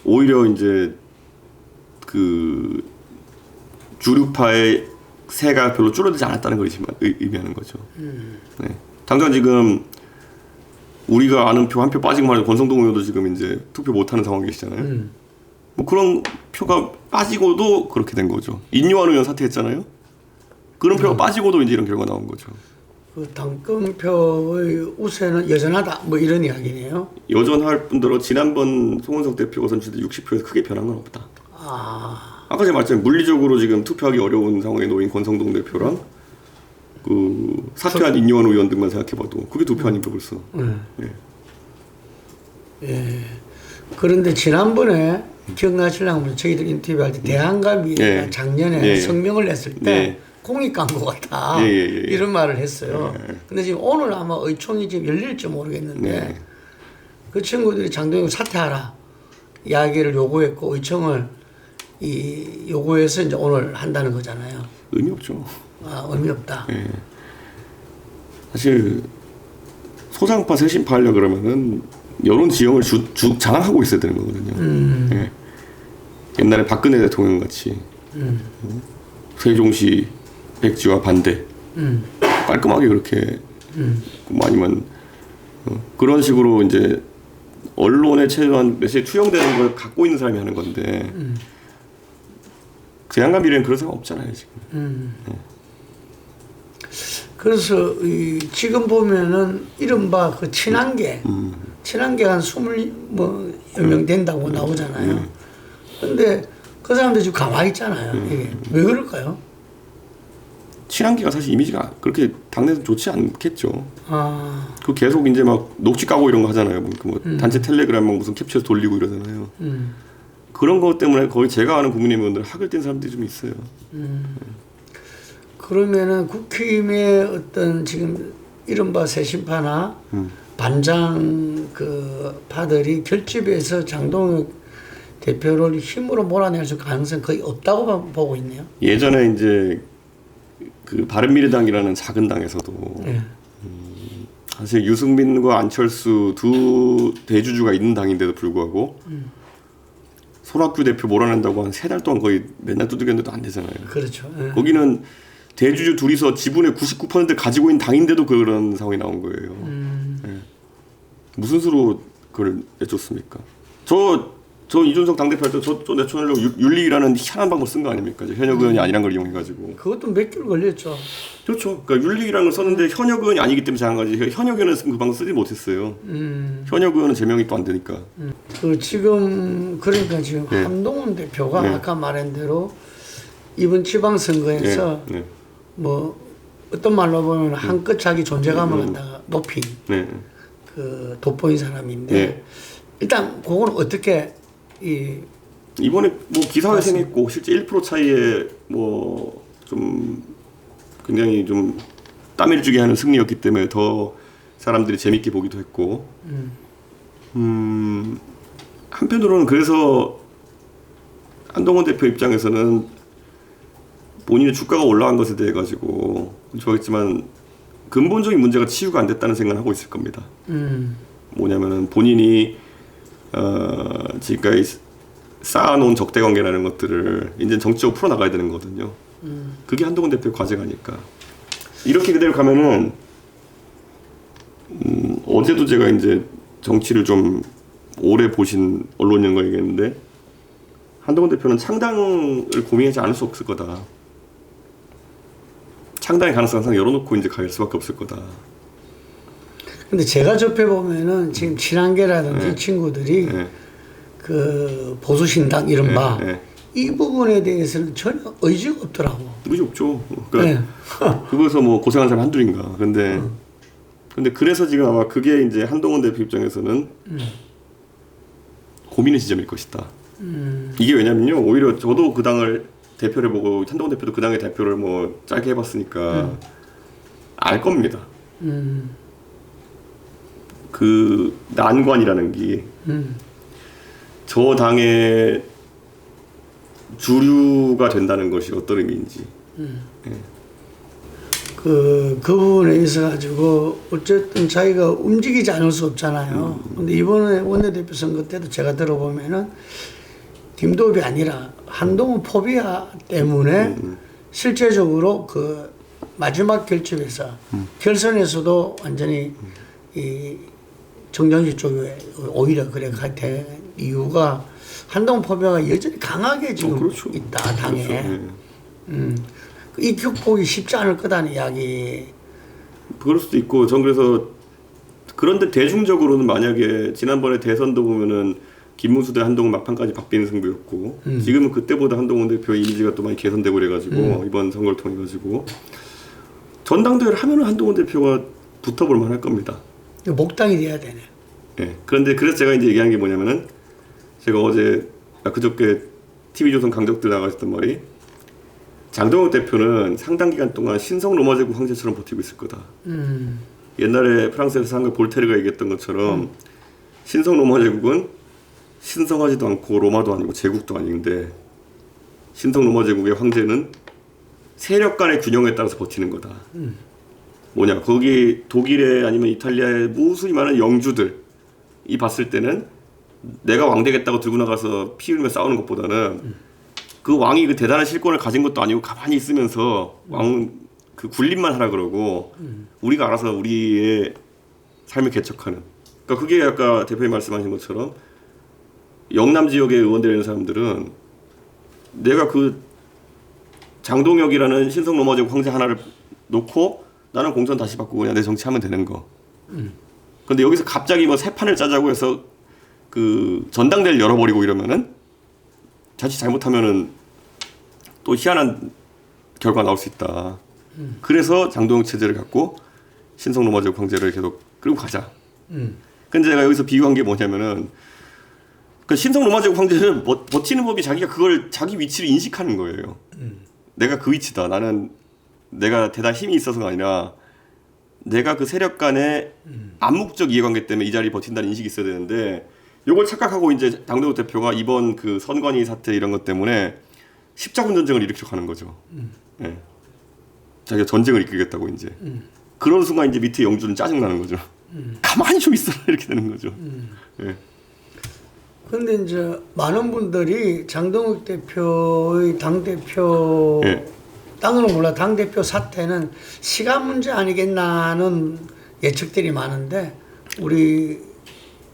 오히려 이제 그 주류파의 세가 별로 줄어들지 않았다는 걸 의미하는 거죠. 네. 당장 지금 우리가 아는 표 한 표 빠지고 말해도 권성동 의원도 지금 이제 투표 못하는 상황이 계시잖아요. 뭐 그런 표가 빠지고도 그렇게 된 거죠. 인요한 의원 사퇴했잖아요. 그런 표가 빠지고도 이제 이런 결과가 나온 거죠. 그 당권표의 우세는 여전하다 뭐 이런 이야기네요. 여전할 뿐더러 지난번 송원석 대표가 선출된 60표에서 크게 변한 건 없다. 아까 제가 말했잖아요. 물리적으로 지금 투표하기 어려운 상황에 놓인 권성동 대표랑 그 사퇴한 인요한 의원 등만 생각해봐도 그게 2표 아닙니까 벌써. 예. 예. 그런데 지난번에 기억나실랑면 저희들 인터뷰할 때 대한감이 작년에 성명을 냈을 때 공익 광고 같다 이런 말을 했어요. 근데 지금 오늘 아마 의총이 지금 열릴지 모르겠는데 그 친구들이 장동혁 사퇴하라 이야기를 요구했고 의총을 요구해서 이제 오늘 한다는 거잖아요. 의미 없죠. 의미 없다. 예. 사실 소상파 쇄신파 하려 그러면은 여론 지형을 장악하고 있어야 되는 거거든요. 예. 옛날에 박근혜 대통령 같이 세종시 백지화 반대 깔끔하게 그렇게 아니면 그런 식으로 이제 언론에 최소한 메시지 투영되는 걸 갖고 있는 사람이 하는 건데 대한감 미래는 그런 생각 없잖아요 지금. 그래서 지금 보면은 이른바 그 친한계 한 20여 명 된다고 나오잖아요. 근데 그 사람들 지금 가만히 있잖아요. 이게 왜 그럴까요? 친한계가 사실 이미지가 그렇게 당내에서 좋지 않겠죠. 아, 그 계속 이제 막 녹취 까고 이런 거 하잖아요. 뭐 단체 텔레그램 막 무슨 캡처해서 돌리고 이러잖아요. 그런 것 때문에 거의 제가 아는 국민의원들 학을 뗀 사람들이 좀 있어요. 그러면은 국힘의 어떤 지금 이른바 새신파나 반장 그 파들이 결집해서 장동혁 대표를 힘으로 몰아낼 수 가능성 거의 없다고 보고 있네요. 예전에 이제 그 바른미래당이라는 작은 당에서도 네. 사실 유승민과 안철수 두 대주주가 있는 당인데도 불구하고 손학규 대표 몰아낸다고 한 3달 동안 거의 맨날 두들겼는데도 안 되잖아요. 그렇죠. 예. 거기는 대주주 둘이서 지분의 99% 가지고 있는 당인데도 그런 상황이 나온 거예요. 예. 무슨 수로 그걸 내쫓습니까? 저 이준석 당대표 할 때 저 내쫓으려고 윤리라는 희한한 방법 쓴 거 아닙니까? 현역 의원이 아니란 걸 이용해가지고. 그것도 몇 개월 걸렸죠. 그렇죠. 그러니까 윤리라는 걸 썼는데 현역 의원이 아니기 때문에 잘한 거지. 현역 의원은 그 방법 쓰지 못했어요. 현역 의원은 제명이 또 안 되니까. 그 지금 그러니까 지금 네. 한동훈 대표가 네. 아까 말한 대로 이번 지방선거에서 네. 뭐 어떤 말로 보면 한끗 자기 존재감을 갖다가 높인 네. 그 돋보인 사람인데 네. 일단 그건 어떻게 이번에 뭐 기사회생했고 실제 1% 차이에 뭐 좀 굉장히 좀 땀을 쥐게 하는 승리였기 때문에 더 사람들이 재밌게 보기도 했고 한편으로는 그래서 한동훈 대표 입장에서는 본인의 주가가 올라간 것에 대해 가지고 좋아했지만 근본적인 문제가 치유가 안 됐다는 생각을 하고 있을 겁니다. 뭐냐면은 본인이 지금까지 쌓아놓은 적대관계라는 것들을 이제 정치적으로 풀어나가야 되는 거거든요. 그게 한동훈 대표의 과제가 아닐까. 이렇게 그대로 가면은 어제도 제가 이제 정치를 좀 오래 보신 언론인과 얘기했는데 한동훈 대표는 창당을 고민하지 않을 수 없을 거다. 창당의 가능성 항상 열어놓고 이제 갈 수밖에 없을 거다. 근데 제가 접해 보면은 지금 친한계라든지 네. 친구들이 네. 그 보수신당 이른바 네. 이 부분에 대해서는 전혀 의지가 없더라고. 의지 없죠. 그러니까 그거서 뭐 고생한 사람 한둘인가. 근데 그래서 지금 아마 그게 이제 한동훈 대표 입장에서는 고민의 지점일 것이다. 이게 왜냐면요. 오히려 저도 그 당을 대표를 보고 한동훈 대표도 그 당의 대표를 뭐 짧게 해봤으니까 알 겁니다. 그 난관이라는 게 저 당의 주류가 된다는 것이 어떤 의미인지. 그 부분에 있어 가지고 어쨌든 자기가 움직이지 않을 수 없잖아요. 근데 이번에 원내대표 선거 때도 제가 들어보면은 김도읍이 아니라 한동훈 포비아 때문에 실제적으로 그 마지막 결집에서 결선에서도 완전히 이 정정식 쪽에 오히려 그래 된 이유가 한동훈 포비아가 여전히 강하게 지금 그렇죠. 있다 당에. 그렇죠. 이 극복이 쉽지 않을 거다는 이야기. 그럴 수도 있고 전 그래서 그런데 대중적으로는 만약에 지난번에 대선도 보면은 김문수 대 한동훈 막판까지 바뀌는 승부였고 지금은 그때보다 한동훈 대표의 이미지가 또 많이 개선되고 그래가지고 이번 선거를 통해 가지고 전당대회를 하면은 한동훈 대표가 붙어볼 만할 겁니다. 목당이 돼야 되네. 예. 그런데 그래서 제가 이제 얘기한 게 뭐냐면은 제가 어제 그저께 TV조선 강적들 나가셨던 말이 장동혁 대표는 상당 기간 동안 신성 로마 제국 황제처럼 버티고 있을 거다. 옛날에 프랑스에서 한 거 볼테르가 얘기했던 것처럼 신성 로마 제국은 신성하지도 않고 로마도 아니고 제국도 아닌데 신성 로마 제국의 황제는 세력 간의 균형에 따라서 버티는 거다. 뭐냐 거기 독일에 아니면 이탈리아에 무수히 많은 영주들이 봤을 때는 내가 왕 되겠다고 들고 나가서 피 흘리며 싸우는 것보다는 그 왕이 그 대단한 실권을 가진 것도 아니고 가만히 있으면서 왕 그 군림만 하라 그러고 우리가 알아서 우리의 삶을 개척하는. 그러니까 그게 아까 대표님 말씀하신 것처럼 영남 지역의 의원들이 있는 사람들은 내가 그 장동혁이라는 신성 로마 제국 황제 하나를 놓고 나는 공천 다시 바꾸고 그냥 내 정치하면 되는 거. 근데 여기서 갑자기 뭐 새 판을 짜자고 해서 그 전당대회를 열어버리고 이러면은 자칫 잘못하면은 또 희한한 결과 나올 수 있다. 그래서 장동영 체제를 갖고 신성 로마 제국 황제를 계속 끌고 가자. 근데 제가 여기서 비유한 게 뭐냐면은 그 신성 로마 제국 황제는 버티는 법이 자기가 그걸 자기 위치를 인식하는 거예요. 내가 그 위치다. 나는 내가 대단히 힘이 있어서가 아니라 내가 그 세력 간의 암묵적 이해관계 때문에 이 자리에 버틴다는 인식이 있어야 되는데 이걸 착각하고 이제 당대호 대표가 이번 그 선관위 사태 이런 것 때문에 십자군 전쟁을 일으켜 가는 거죠. 예. 자기가 전쟁을 이끌겠다고 이제. 그런 순간 이제 밑에 영주는 짜증 나는 거죠. 가만히 좀 있어라 이렇게 되는 거죠. 예. 근데 이제 많은 분들이 장동욱 대표의 당 대표 예. 땅으로 몰라 당 대표 사태는 시간 문제 아니겠나는 예측들이 많은데 우리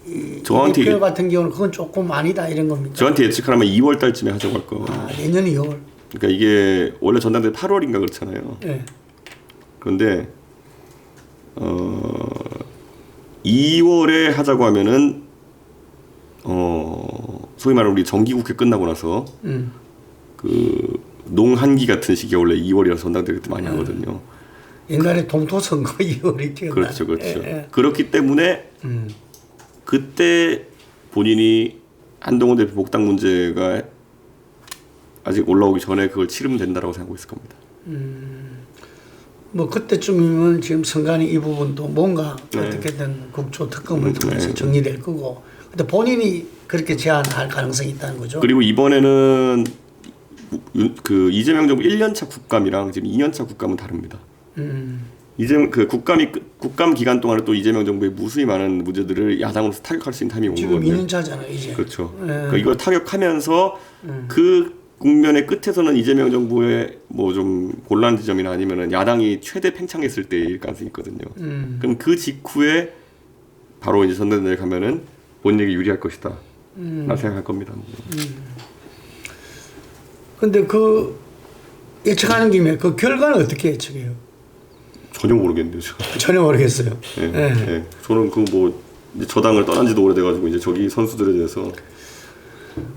이 저한테 대표 같은 경우는 그건 조금 아니다 이런 겁니다. 저한테 예측하라면 2월 달쯤에 하자고 할 거. 내년 2월. 그러니까 이게 원래 전당대 8월인가 그렇잖아요. 예. 그런데 2월에 하자고 하면은 소위 말하는 우리 정기국회 끝나고 나서 그 농한기 같은 시기가 원래 2월이라서 전당대 그때 많이 하거든요. 옛날에 동토선거 2월이 기억나. 그렇죠, 그렇죠. 그렇기 때문에 그때 본인이 한동훈 대표 복당 문제가 아직 올라오기 전에 그걸 치르면 된다라고 생각하고 있을 겁니다. 뭐 그때쯤이면 지금 선관위 이 부분도 뭔가 네. 어떻게든 국조 특검을 통해서 정리될 거고. 근데 본인이 그렇게 제안할 가능성이 있다는 거죠. 그리고 이번에는 그 이재명 정부 1년차 국감이랑 지금 2년차 국감은 다릅니다. 이재명 그 국감 기간 동안에 또 이재명 정부의 무수히 많은 문제들을 야당으로서 타격할 수 있는 타이밍이 온 지금 거거든요. 2년차잖아요, 이제. 그렇죠. 그러니까 이걸 타격하면서 그 국면의 끝에서는 이재명 정부의 뭐 좀 곤란 지점이나 아니면은 야당이 최대 팽창했을 때일 가능성이 있거든요. 그럼 그 직후에 바로 이제 전당대회 가면은 본인에게 유리할 것이다. 라 생각할 겁니다. 근데 그 예측하는 김에 그 결과는 어떻게 예측해요? 전혀 모르겠네요. 전혀 모르겠어요. 예, 예. 저는 그 뭐 저당을 떠난 지도 오래돼가지고 이제 저기 선수들에 대해서.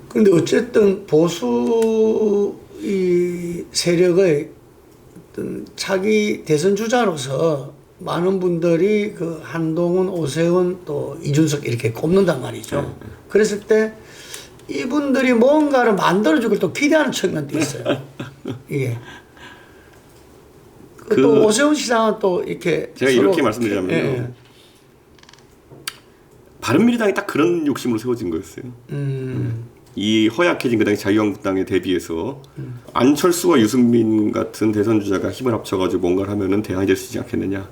그런데 어쨌든 보수 이 세력의 어떤 차기 대선 주자로서 많은 분들이 그 한동훈, 오세훈 또 이준석 이렇게 꼽는단 말이죠. 그랬을 때 이분들이 뭔가를 만들어줄 걸 또 기대하는 측면도 있어요. 이게. 또 오세훈 시장은 또 이렇게 제가 이렇게 말씀드리자면요. 예. 바른미래당이 딱 그런 욕심으로 세워진 거였어요. 이 허약해진 그 당시 자유한국당에 대비해서 안철수와 유승민 같은 대선 주자가 힘을 합쳐가지고 뭔가를 하면은 대안이 될 수 있지 않겠느냐.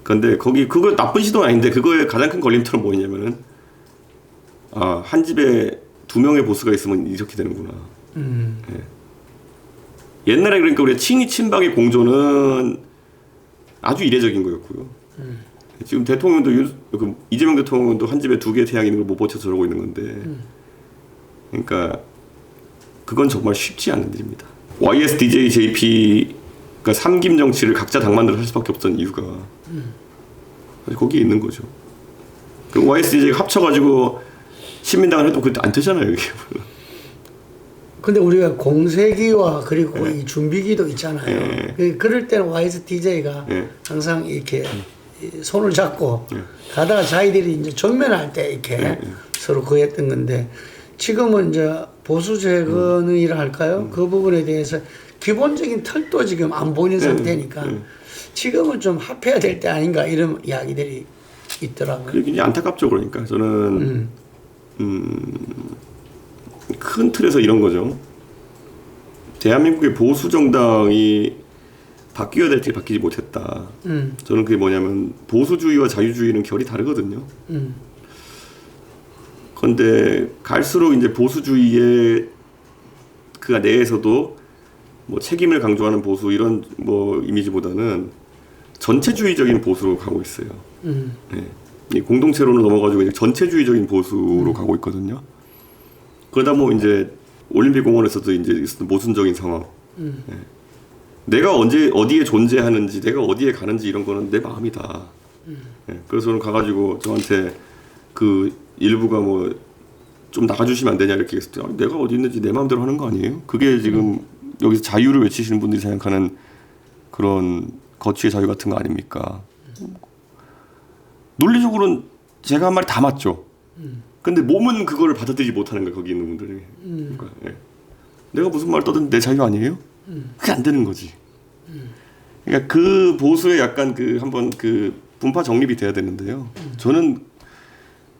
그런데 그거 나쁜 시도는 아닌데 그거의 가장 큰 걸림돌은 뭐냐면은 한 집에 2명의 보스가 있으면 이렇게 되는구나. 예. 옛날에 그러니까 우리 친이 친박의 공조는 아주 이례적인 거였고요. 지금 대통령도 이재명 대통령도 한 집에 2개 태양이 있는 걸 못 버텨서 저러고 있는 건데, 그러니까 그건 정말 쉽지 않은 일입니다. YSDJ, JP가 3김 정치를 각자 당만대로 할 수밖에 없던 이유가 거기에 있는 거죠. 그 YSDJ가 합쳐가지고 신민당을 해도 그게 안 되잖아요, 이게. 근데 우리가 공세기와 그리고 이 준비기도 있잖아요. 그럴 때는 YSDJ가 항상 이렇게 손을 잡고 가다가 자기들이 이제 전면할 때 이렇게 서로 그랬던 건데 지금은 이제 보수 재건이라 할까요? 그 부분에 대해서 기본적인 틀도 지금 안 보이는 상태니까 지금은 좀 합해야 될 때 아닌가 이런 이야기들이 있더라고요. 그게 굉장히 안타깝죠. 그러니까 저는 큰 틀에서 이런 거죠. 대한민국의 보수 정당이 바뀌어야 될 때 바뀌지 못했다. 저는 그게 뭐냐면 보수주의와 자유주의는 결이 다르거든요. 그런데 갈수록 이제 보수주의의 그 내에서도 뭐 책임을 강조하는 보수 이런 뭐 이미지보다는 전체주의적인 보수로 가고 있어요. 네. 이 공동체론을 넘어가지고 이제 전체주의적인 보수로 가고 있거든요. 그러다 뭐 이제 올림픽 공원에서도 이제 있었던 모순적인 상황. 네. 내가 언제 어디에 존재하는지, 내가 어디에 가는지 이런 거는 내 마음이다. 네. 그래서 저는 가가지고 저한테 그 일부가 뭐 좀 나가주시면 안 되냐 이렇게 했을 때 내가 어디 있는지 내 마음대로 하는 거 아니에요? 그게 지금 여기서 자유를 외치시는 분들이 생각하는 그런 거취의 자유 같은 거 아닙니까? 논리적으로는 제가 한 말이 다 맞죠. 근데 몸은 그거를 받아들이지 못하는 거예요. 거기 있는 분들이. 그러니까, 예. 내가 무슨 말 떠든 내 자유 아니에요? 그게 안 되는 거지. 그러니까 그 보수의 약간 그 한번 그 분파 정립이 돼야 되는데요. 저는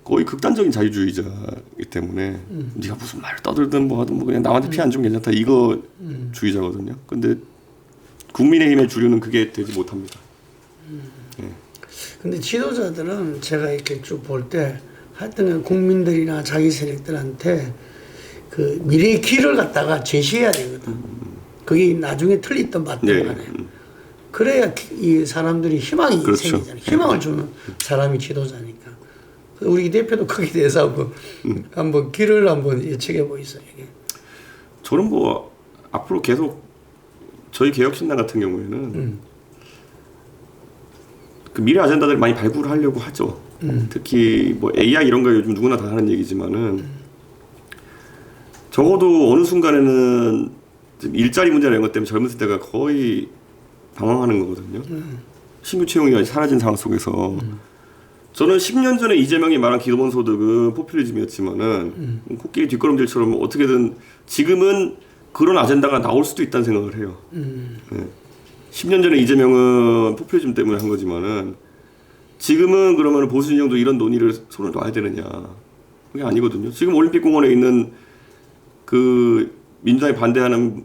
거의 극단적인 자유주의자이기 때문에 네가 무슨 말을 떠들든 뭐 하든 뭐 그냥 남한테 피해 안 주면 괜찮다 이거 주의자거든요. 근데 국민의힘의 주류는 그게 되지 못합니다. 근데 지도자들은 제가 이렇게 쭉 볼 때 하여튼 국민들이나 자기 세력들한테 그 미래의 길을 갖다가 제시해야 되거든. 그게 나중에 틀리든 맞든 간에. 그래야 이 사람들이 희망이 그렇죠. 생기잖아요. 희망을 주는 사람이 지도자니까. 우리 이 대표도 거기에 대해서 한번 길을 한번 예측해 보이세요. 이게. 저는 뭐 앞으로 계속 저희 개혁신당 같은 경우에는 그 미래 아젠다들을 많이 발굴하려고 하죠. 특히 뭐 AI 이런 거 요즘 누구나 다 하는 얘기지만은 적어도 어느 순간에는 일자리 문제나 이런 것 때문에 젊은 세대가 거의 방황하는 거거든요. 신규 채용이 사라진 상황 속에서 저는 10년 전에 이재명이 말한 기본소득은 포퓰리즘이었지만은 코끼리 뒷걸음질처럼 어떻게든 지금은 그런 아젠다가 나올 수도 있다는 생각을 해요. 네. 10년 전에 이재명은 포퓰리즘 때문에 한 거지만은 지금은 그러면 보수 진영도 이런 논의를 손을 놔야 되느냐? 그게 아니거든요. 지금 올림픽공원에 있는 그 민주당이 반대하는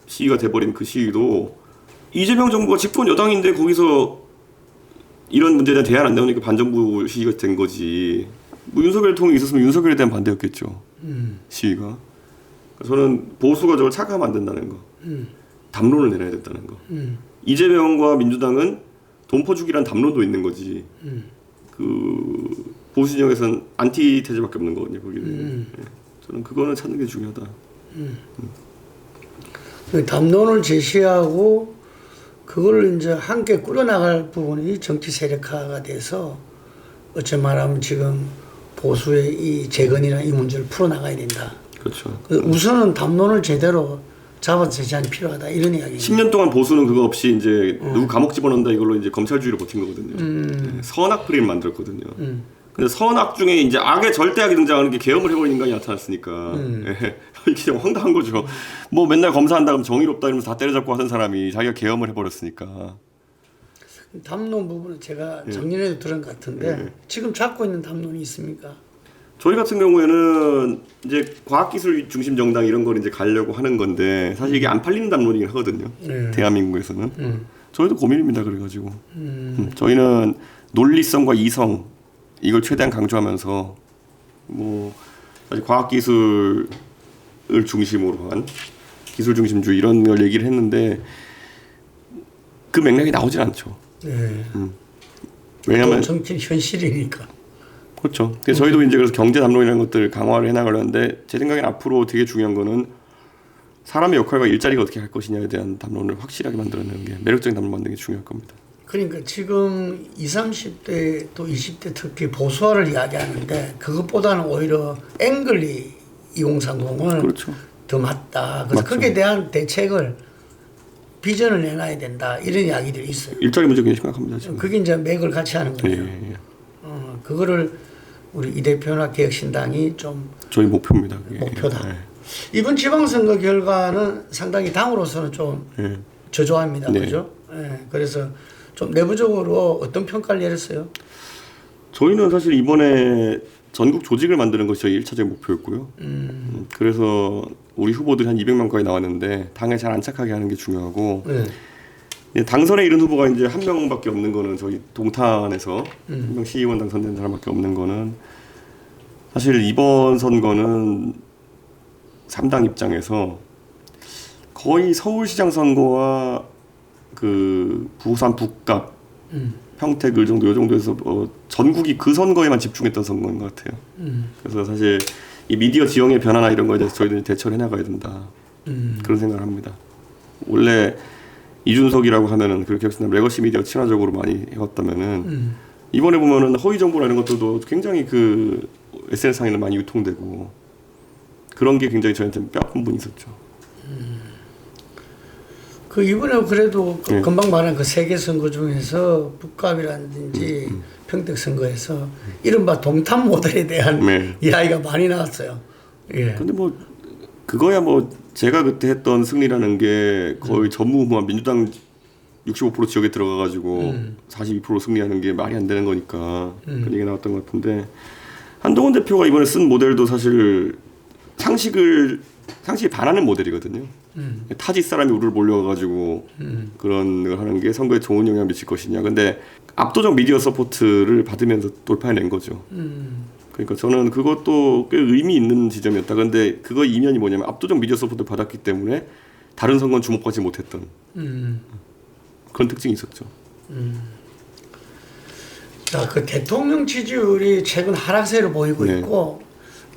시위가 돼버린 그 시위도 이재명 정부가 집권 여당인데 거기서 이런 문제에 대한 대안 안 나오니까 반정부 시위가 된 거지. 뭐 윤석열 대통령이 있었으면 윤석열에 대한 반대였겠죠. 시위가. 저는 보수가 저걸 착각하면 안 된다는 거. 담론을 내놔야 된다는 거. 이재명과 민주당은 돈퍼주기란 담론도 있는 거지. 그 보수 진영에서는 안티테제밖에 없는 거거든요. 거기는. 예. 저는 그거는 찾는 게 중요하다. 담론을 제시하고 그걸 이제 함께 꾸려나갈 부분이 정치 세력화가 돼서 어찌 말하면 지금 보수의 이 재건이나 이 문제를 풀어나가야 된다. 그렇죠. 우선은 담론을 제대로 잡아서 제시하는 필요하다 이런 이야기입니다. 10년 동안 보수는 그거 없이 이제 누구 감옥 집어넣는다 이걸로 이제 검찰주의를 버틴 거거든요. 선악 프레임 만들었거든요. 근데 선악 중에 이제 악의 절대악이 등장하는 게 계엄을 해버린 인간이 나타났으니까 예. 이게 좀 황당한 거죠. 뭐 맨날 검사한다 그러면 정의롭다 이러면서 다 때려잡고 하던 사람이 자기가 계엄을 해버렸으니까. 담론 부분은 제가 작년에도 들은 것 같은데 지금 잡고 있는 담론이 있습니까? 저희 같은 경우에는 이제 과학기술 중심 정당 이런 걸 이제 가려고 하는 건데 사실 이게 안 팔리는 담론이긴 하거든요. 대한민국에서는. 저희도 고민입니다. 그래가지고 저희는 논리성과 이성 이걸 최대한 강조하면서 뭐 사실 과학기술을 중심으로 한 기술 중심주의 이런 걸 얘기를 했는데 그 맥락이 나오질 않죠. 네. 왜냐하면 정치 현실이니까. 그렇죠. 그래서 저희도 이제 그래서 경제 담론이라는 것들 강화를 해나가려는데 제 생각엔 앞으로 되게 중요한 거는 사람의 역할과 일자리가 어떻게 할 것이냐에 대한 담론을 확실하게 만들어내는 게 매력적인 담론 만드는 게 중요할 겁니다. 그러니까 지금 20, 30대 또 20대 특히 보수화를 이야기하는데 그것보다는 오히려 앵글리 2030을 그렇죠. 더 맞다. 그래서 맞죠. 거기에 대한 대책을 비전을 내놔야 된다. 이런 이야기들이 있어요. 일자리 문제 굉장히 심각합니다. 지금. 그게 이제 맥을 같이 하는 거예요. 예. 그거를 우리 이 대표나 개혁신당이 좀 저희 목표입니다. 그게. 목표다. 예. 이번 지방선거 결과는 상당히 당으로서는 좀 예. 저조합니다. 네. 그죠? 예. 그래서 좀 내부적으로 어떤 평가를 내렸어요? 저희는 사실 이번에 전국 조직을 만드는 것이 저희 1차적 목표였고요. 그래서 우리 후보들이 한 200만 가까이 나왔는데 당에 잘 안착하게 하는 게 중요하고 예, 당선에 이른 후보가 이제 한 명밖에 없는 거는 저희 동탄에서 한 명 시의원 당선된 사람밖에 없는 거는 사실 이번 선거는 3당 입장에서 거의 서울시장 선거와 그 부산 북갑 평택 을 정도 요 정도에서 전국이 그 선거에만 집중했던 선거인 것 같아요. 그래서 사실 이 미디어 지형의 변화나 이런 거에 대해서 저희들이 대처를 해나가야 된다. 그런 생각을 합니다. 원래 이준석이라고 하면은 그렇게 레거시 미디어 친화적으로 많이 해왔다면은 이번에 보면은 허위 정보라는 것들도 굉장히 그 SNS상에는 많이 유통되고 그런 게 굉장히 저희한테 뼈아픈 분이 있었죠. 그 이번에 그래도 그 네. 금방 말한 그 세계 선거 중에서 북갑이라든지 평택 선거에서 이른바 동탄 모델에 대한 네. 이야기가 많이 나왔어요. 예. 근데 뭐 그거야 뭐 제가 그때 했던 승리라는 게 거의 전무후무한 민주당 65% 지역에 들어가가지고 42% 승리하는 게 말이 안 되는 거니까 그런 얘기 나왔던 것 같은데 한동훈 대표가 이번에 쓴 모델도 사실 상식에 반하는 모델이거든요. 타지 사람이 우르르 몰려가지고 그런 걸 하는 게 선거에 좋은 영향을 미칠 것이냐. 근데 압도적 미디어 서포트를 받으면서 돌파해낸 거죠. 그러니까 저는 그것도 꽤 의미 있는 지점이었다. 근데 그거 이면이 뭐냐면 압도적 미디어 서포트를 받았기 때문에 다른 선거는 주목받지 못했던 그런 특징이 있었죠. 자, 그 대통령 지지율이 최근 하락세를 보이고 네. 있고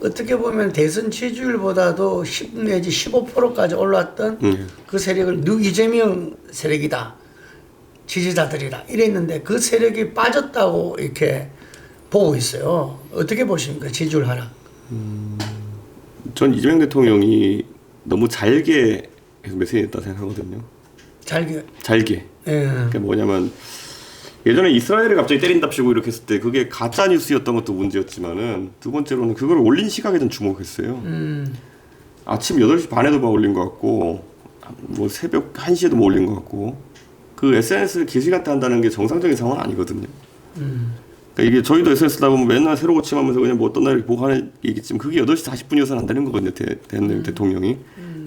어떻게 보면 대선 지지율보다도 10 내지 15%까지 올랐던 그 세력을 뉴 이재명 세력이다. 지지자들이다. 이랬는데 그 세력이 빠졌다고 이렇게 보고 있어요. 어떻게 보십니까? 지지율 하락. 전 이재명 대통령이 너무 잘게 메시지했다 생각하거든요. 잘게. 예. 그러니까 뭐냐면 예전에 이스라엘을 갑자기 때린답시고 이렇게 했을 때 그게 가짜 뉴스였던 것도 문제였지만은 두 번째로는 그걸 올린 시각에 좀 주목했어요. 아침 8시 반에도 막 올린 것 같고 뭐 새벽 1시에도 뭐 올린 것 같고 그 SNS를 길시간대 한다는 게 정상적인 상황은 아니거든요. 그러니까 이게 저희도 SNS다 보면 맨날 새로 고침하면서 그냥 뭐 어떤 날 보고 하는 얘기지만 그게 8시 40분이어서는 안 되는 거거든요. 대통령이.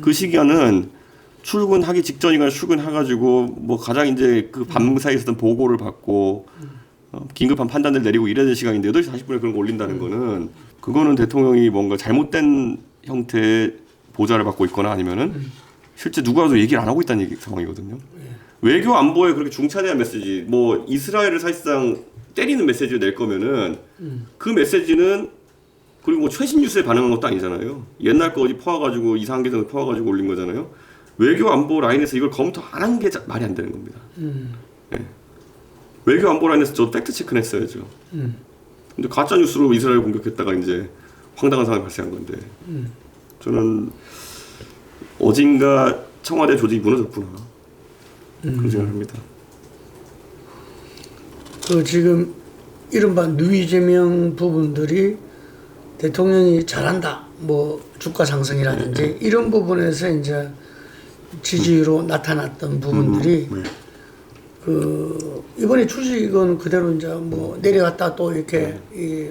그 시기에는 출근하기 직전이거나 출근해가지고 뭐 가장 이제 그 밤 사이에 있었던 보고를 받고 긴급한 판단을 내리고 이래야 될 시간인데 8시 40분에 그런 거 올린다는 거는 그거는 대통령이 뭔가 잘못된 형태의 보좌를 받고 있거나 아니면은 실제 누구라도 얘기를 안 하고 있다는 상황이거든요. 외교 안보에 그렇게 중차대한 메시지, 뭐 이스라엘을 사실상 때리는 메시지를 낼 거면은 그 메시지는 그리고 뭐 최신 뉴스에 반응한 것도 아니잖아요. 옛날 거 어디 퍼와가지고 이상한 게 퍼와가지고 올린 거잖아요. 외교 안보 라인에서 이걸 검토 안 한 게 말이 안 되는 겁니다. 네. 외교 안보 라인에서 저 팩트 체크는 했어야죠. 근데 가짜 뉴스로 이스라엘 공격했다가 이제 황당한 상황이 발생한 건데 저는 어딘가 청와대 조직이 무너졌구나 그런 생각을 합니다. 그 지금 이른바 뉴 이재명 부분들이 대통령이 잘한다, 뭐 주가 상승이라든지 이런 부분에서 이제 지지로 나타났던 부분들이 그 이번에 주식은 그대로 이제 뭐 내려갔다 또 이렇게 이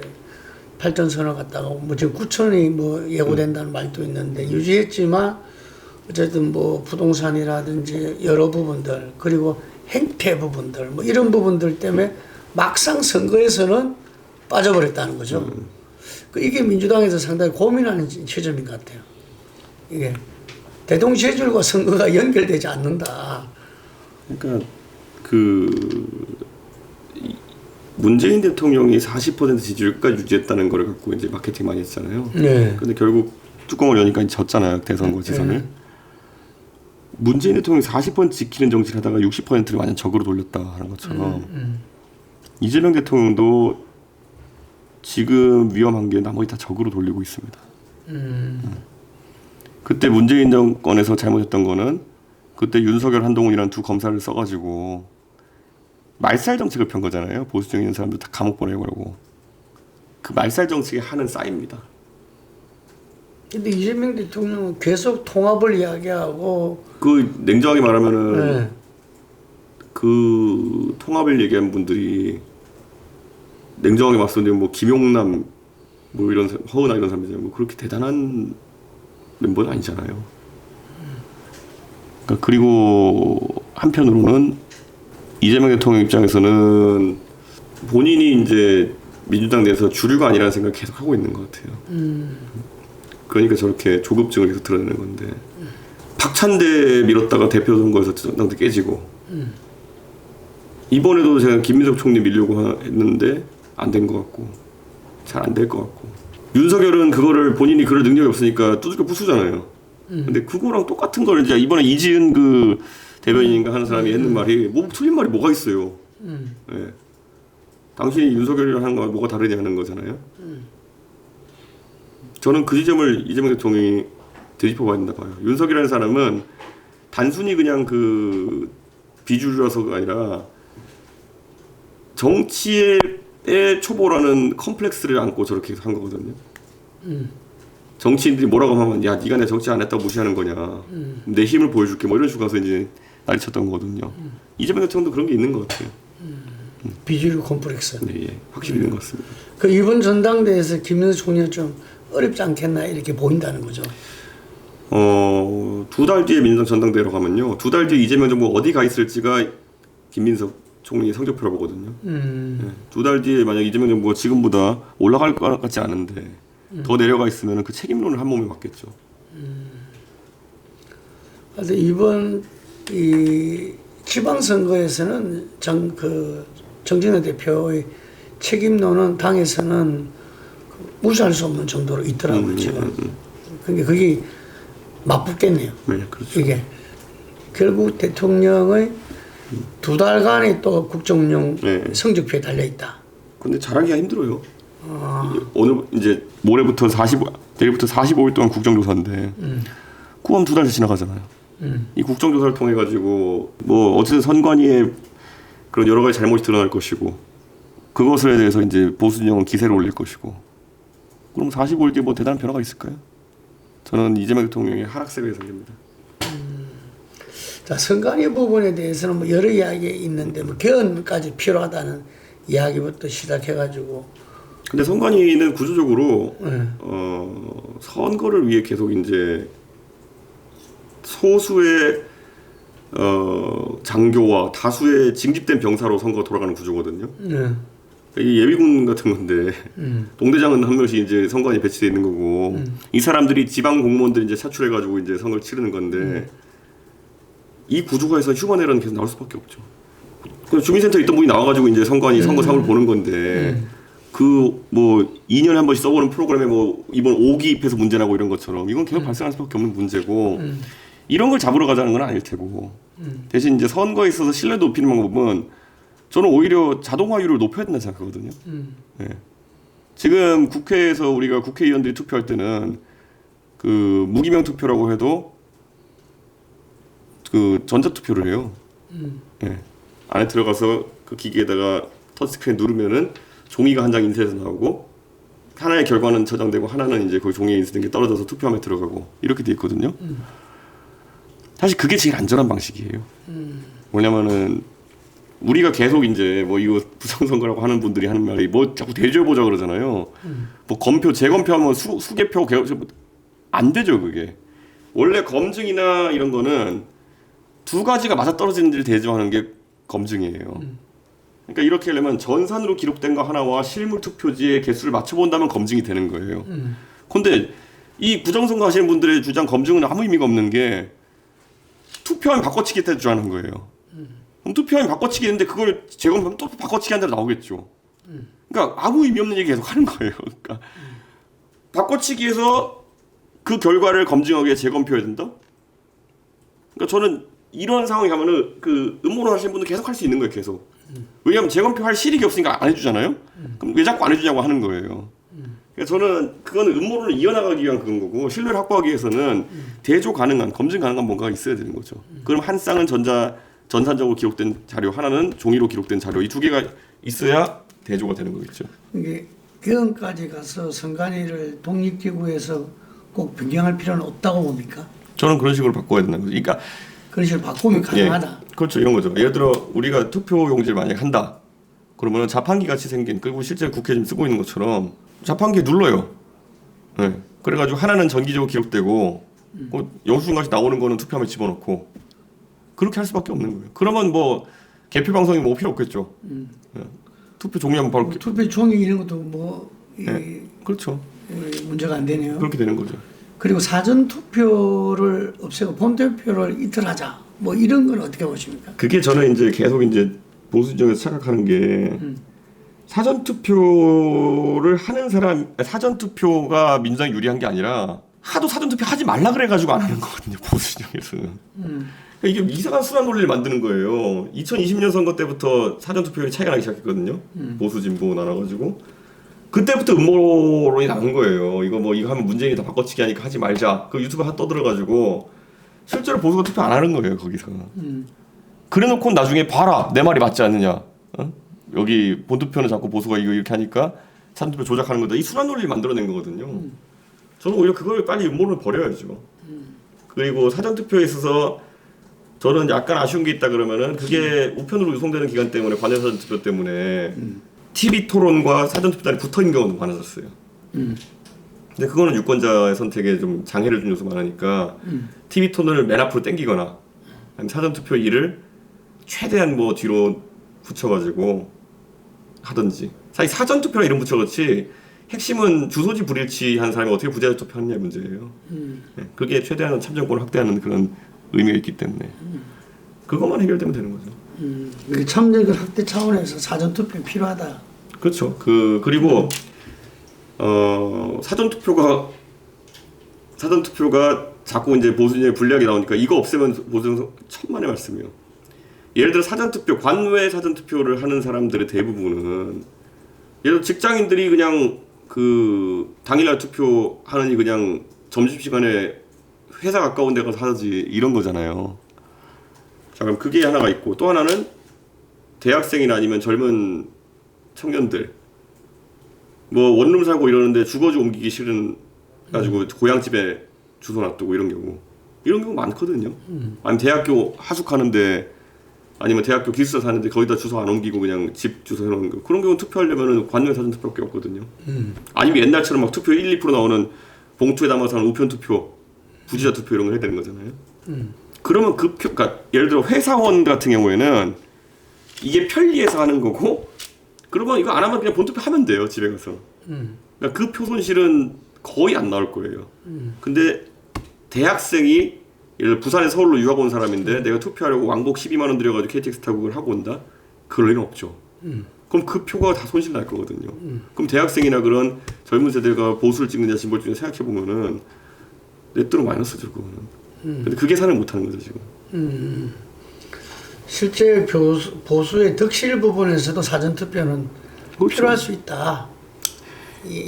발전선을 갔다가 뭐 지금 9천이 뭐 예고된다는 말도 있는데 유지했지만 어쨌든 뭐 부동산이라든지 여러 부분들 그리고 행태 부분들 뭐 이런 부분들 때문에 막상 선거에서는 빠져버렸다는 거죠. 그 이게 민주당에서 상당히 고민하는 지점인 것 같아요. 이게 대통령 지지율과 선거가 연결되지 않는다. 그러니까 그 문재인 대통령이 40% 지지율까지 유지했다는 거를 갖고 이제 마케팅 많이 했잖아요. 네. 근데 결국 뚜껑을 여니까 졌잖아요. 대선거 지선을. 문재인 대통령이 40% 지키는 정치를 하다가 60%를 완전 적으로 돌렸다 하는 것처럼 이재명 대통령도 지금 위험한 게 나머지 다 적으로 돌리고 있습니다. 그때 문재인 정권에서 잘못했던 거는 그때 윤석열, 한동훈이라는 두 검사를 써가지고 말살 정책을 편 거잖아요. 보수층에 있는 사람들 다 감옥 보내고 그 말살 정책에 하는 싸입니다. 근데 이재명 대통령은 계속 통합을 이야기하고 그 냉정하게 말하면은 그 통합을 얘기한 분들이 냉정하게 말씀드리면 뭐 김용남 뭐 이런 허은하 이런 사람들이 뭐 그렇게 대단한 멤버는 아니잖아요. 그러니까 그리고 한편으로는 이재명 대통령 입장에서는 본인이 이제 민주당 내에서 주류가 아니라는 생각을 계속 하고 있는 것 같아요. 그러니까 저렇게 조급증을 계속 드러내는 건데 박찬대 밀었다가 대표 선거에서 정당도 깨지고 이번에도 제가 김민석 총리 밀려고 했는데 안 된 것 같고 잘 안 될 것 같고 윤석열은 그거를 본인이 그럴 능력이 없으니까 두들겨 부수잖아요. 근데 그거랑 똑같은 걸 이제 이번에 이지은 그 대변인인가 하는 사람이 했는 말이 뭐 틀린 말이 뭐가 있어요. 네. 당신이 윤석열이랑 하는 거 뭐가 다르냐는 거잖아요. 저는 그 지점을 이재명 대통령이 되짚어봐야 된다 봐요. 윤석열이라는 사람은 단순히 그냥 그 비주류라서가 아니라 정치에 초보라는 컴플렉스를 안고 저렇게 한 거거든요. 정치인들이 뭐라고 하면 야 네가 내 정치 안 했다고 무시하는 거냐. 내 힘을 보여줄게 뭐 이런 식으로 가서 이제 난리 쳤던 거거든요. 이재명 대통령도 그런 게 있는 것 같아요. 비주류 콤플렉스. 네, 예, 확실히 있는 것 같습니다. 그 이번 전당대회에서 김민수 총리가 좀 어렵지 않겠나 이렇게 보인다는 거죠. 2달 뒤에 민주당 전당대회로 가면요. 2달 뒤에 이재명 정부가 어디 가 있을지가 김민석 총리 성적표라고 보거든요. 네, 2달 뒤에 만약 이재명 정부가 지금보다 올라갈 것 같지 않은데 더 내려가 있으면 그 책임론을 한 몸에 맡겠죠. 그래서 이번 이 지방선거에서는 정진호 대표의 책임론은 당에서는 무시할 수 없는 정도로 있더라고요. 지금. 그러니까 그게 맞붙겠네요. 네, 그렇죠. 이게 결국 대통령의 2달간의 또 국정운영 성적표에 달려 있다. 근데 잘하기가 힘들어요. 오늘 이제 내일부터 45일 동안 국정조사인데 그럼 2달 지나가잖아요. 이 국정조사를 통해 가지고 뭐 어쨌든 선관위의 그런 여러 가지 잘못이 드러날 것이고 그것에 대해서 이제 보수 진영은 기세를 올릴 것이고 그럼 45일 뒤에 뭐 대단한 변화가 있을까요? 저는 이재명 대통령의 하락세가 예상됩니다. 자, 선관위 부분에 대해서는 뭐 여러 이야기가 있는데 뭐 개헌까지 필요하다는 이야기부터 시작해가지고. 근데 선관위는 구조적으로 선거를 위해 계속 이제 소수의 장교와 다수의 징집된 병사로 선거가 돌아가는 구조거든요. 이게 예비군 같은 건데 동대장은 한 명씩 이제 선관위에 배치돼 있는 거고 이 사람들이 지방 공무원들 이제 차출해가지고 이제 선거를 치르는 건데 이 구조가에서 휴먼 에러는 계속 나올 수밖에 없죠. 그 주민센터 있던 분이 나와가지고 이제 선관위 선거 상을 보는 건데 그 뭐 2년에 한 번씩 써보는 프로그램에 뭐 이번 5기입해서 문제 나고 이런 것처럼 이건 계속 발생할 수밖에 없는 문제고 이런 걸 잡으러 가자는 건 아닐 테고 대신 이제 선거에 있어서 신뢰도 높이는 방법은 저는 오히려 자동화율을 높여야 된다고 생각하거든요. 네. 지금 국회에서 우리가 국회의원들이 투표할 때는 그 무기명 투표라고 해도 그 전자투표를 해요. 네. 안에 들어가서 그 기기에다가 터치스크린 누르면은 종이가 한 장 인쇄해서 나오고 하나의 결과는 저장되고 하나는 이제 그 종이에 인쇄된 게 떨어져서 투표함에 들어가고 이렇게 돼 있거든요. 사실 그게 제일 안전한 방식이에요. 뭐냐면은 우리가 계속 이제 뭐 이거 부정선거라고 하는 분들이 하는 말이 뭐 자꾸 대조해보자 그러잖아요. 뭐 검표, 재검표하면 수개표 안 되죠 그게. 원래 검증이나 이런 거는 두 가지가 맞아떨어지는지를 대조하는 게 검증이에요. 그러니까 이렇게 하려면 전산으로 기록된 거 하나와 실물 투표지의 개수를 맞춰본다면 검증이 되는 거예요. 근데 이 부정선거 하시는 분들의 주장 검증은 아무 의미가 없는 게 투표함 바꿔치기 때 주장하는 거예요. 그럼 투표함이 바꿔치기 했는데 그걸 재검표하면 또 바꿔치기 한 대로 나오겠죠. 그러니까 아무 의미 없는 얘기 계속 하는 거예요. 그러니까 바꿔치기해서 그 결과를 검증하기 위해 재검표해야 된다? 그러니까 저는 이런 상황이 가면은 그 음모론 하시는 분들 계속 할 수 있는 거예요, 계속. 왜냐하면 재검표 할 실익이 없으니까 안 해주잖아요? 그럼 왜 자꾸 안 해주냐고 하는 거예요. 그러니까 저는 그거는 음모론을 이어나가기 위한 그런 거고, 신뢰를 확보하기 위해서는 대조 가능한, 검증 가능한 뭔가가 있어야 되는 거죠. 그럼 한 쌍은 전산적으로 기록된 자료, 하나는 종이로 기록된 자료, 이 두 개가 있어야 대조가 되는 거겠죠. 이게 개헌까지 가서 선관위를 독립기구에서 꼭 변경할 필요는 없다고 봅니까? 저는 그런 식으로 바꿔야 된다는 거죠. 그러니까 그런 식으로 바꾸면 가능하다. 예, 그렇죠. 이런 거죠. 예를 들어 우리가 투표 용지를 만약에 한다. 그러면 자판기 같이 생긴, 그리고 실제 국회에 지금 쓰고 있는 것처럼 자판기에 눌러요. 네. 그래가지고 하나는 전기적으로 기록되고 영수증같이 나오는 거는 투표함에 집어넣고 그렇게 할 수밖에 없는 거예요. 그러면 뭐 개표 방송이 뭐 필요 없겠죠. 네. 투표 종이하면 바로 투표 종이 이런 것도 뭐 네. 그렇죠. 문제가 안 되네요. 그렇게 되는 거죠. 그리고 사전 투표를 없애고 본 투표를 이틀하자. 뭐 이런 건 어떻게 보십니까? 그게 저는 이제 계속 이제 보수 진영에서 착각하는 게 사전 투표를 하는 사람, 사전 투표가 민주당이 유리한 게 아니라 하도 사전 투표 하지 말라 그래가지고 안 하는 거거든요, 보수 진영에서는. 그러니까 이게 이상한 순환 논리를 만드는 거예요. 2020년 선거 때부터 사전 투표율이 차이가 나기 시작했거든요. 보수 진보 나눠가지고. 그때부터 음모론이 나온 거예요. 이거 하면 문재인이 다 바꿔치기 하니까 하지 말자. 그 유튜브 떠들어가지고 실제로 보수가 투표 안 하는 거예요 거기서. 그래놓고 나중에 봐라 내 말이 맞지 않느냐. 어? 여기 본투표는 자꾸 보수가 이거 이렇게 하니까 사전투표 조작하는 거다. 이 순환 논리를 만들어낸 거거든요. 저는 오히려 그걸 빨리 음모론을 버려야죠. 그리고 사전투표에 있어서 저는 약간 아쉬운 게 있다 그러면은 그게 우편으로 유송되는 기간 때문에 관외 사전투표 때문에 TV 토론과 사전투표단이 붙어 있는 경우도 많아졌어요. 근데 그거는 유권자의 선택에 좀 장애를 준 요소가 많으니까 TV 토론을 맨 앞으로 당기거나 아니면 사전투표 일을 최대한 뭐 뒤로 붙여가지고 하든지. 사실 사전투표라 이름 붙여놓지 핵심은 주소지 불일치한 사람이 어떻게 부재자 투표하느냐 문제예요. 네, 그게 최대한 참정권을 확대하는 그런 의미가 있기 때문에 그것만 해결되면 되는 거죠. 참정권 확대 차원에서 사전투표 필요하다. 그렇죠. 그리고 사전투표가 자꾸 이제 보수진영에 불리하게 나오니까 이거 없애면 보수 천만의 말씀이에요. 예를 들어 사전투표, 관외 사전투표를 하는 사람들의 대부분은 예를 들어 직장인들이 그냥 그 당일날 투표하느니 그냥 점심시간에 회사 가까운 데 가서 하지 이런 거잖아요. 자, 그럼 그게 하나가 있고 또 하나는 대학생이나 아니면 젊은 청년들 뭐 원룸 살고 이러는데 주거지 옮기기 싫은 가지고 고향집에 주소 놔두고 이런 경우 많거든요. 아니면 대학교 하숙하는데 아니면 대학교 기숙사 사는데 거기다 주소 안 옮기고 그냥 집 주소 해놓은 거 그런 경우 투표하려면은 관외 사전 투표밖에 없거든요. 아니면 옛날처럼 막 투표 1, 2% 나오는 봉투에 담아서 하는 우편 투표, 부지자 투표 이런 거 해야 되는 거잖아요. 그러면 그러니까 예를 들어 회사원 같은 경우에는 이게 편리해서 하는 거고 그러면 이거 안 하면 그냥 본투표 하면 돼요 집에 가서. 그러니까 그 표 손실은 거의 안 나올 거예요. 근데 대학생이 예를 들어 부산에 서울로 유학 온 사람인데 내가 투표하려고 왕복 12만 원 들여가지고 KTX 타고 그걸 하고 온다? 그럴 일은 없죠. 그럼 그 표가 다 손실 날 거거든요. 그럼 대학생이나 그런 젊은 세대가 보수를 찍느냐 진보를 찍느냐 생각해보면은 넷도로 마이너스죠 그거는. 근데 그게 계산을 못하는 거죠 지금. 실제 보수의 득실 부분에서도 사전투표는 그렇죠. 필요할 수 있다.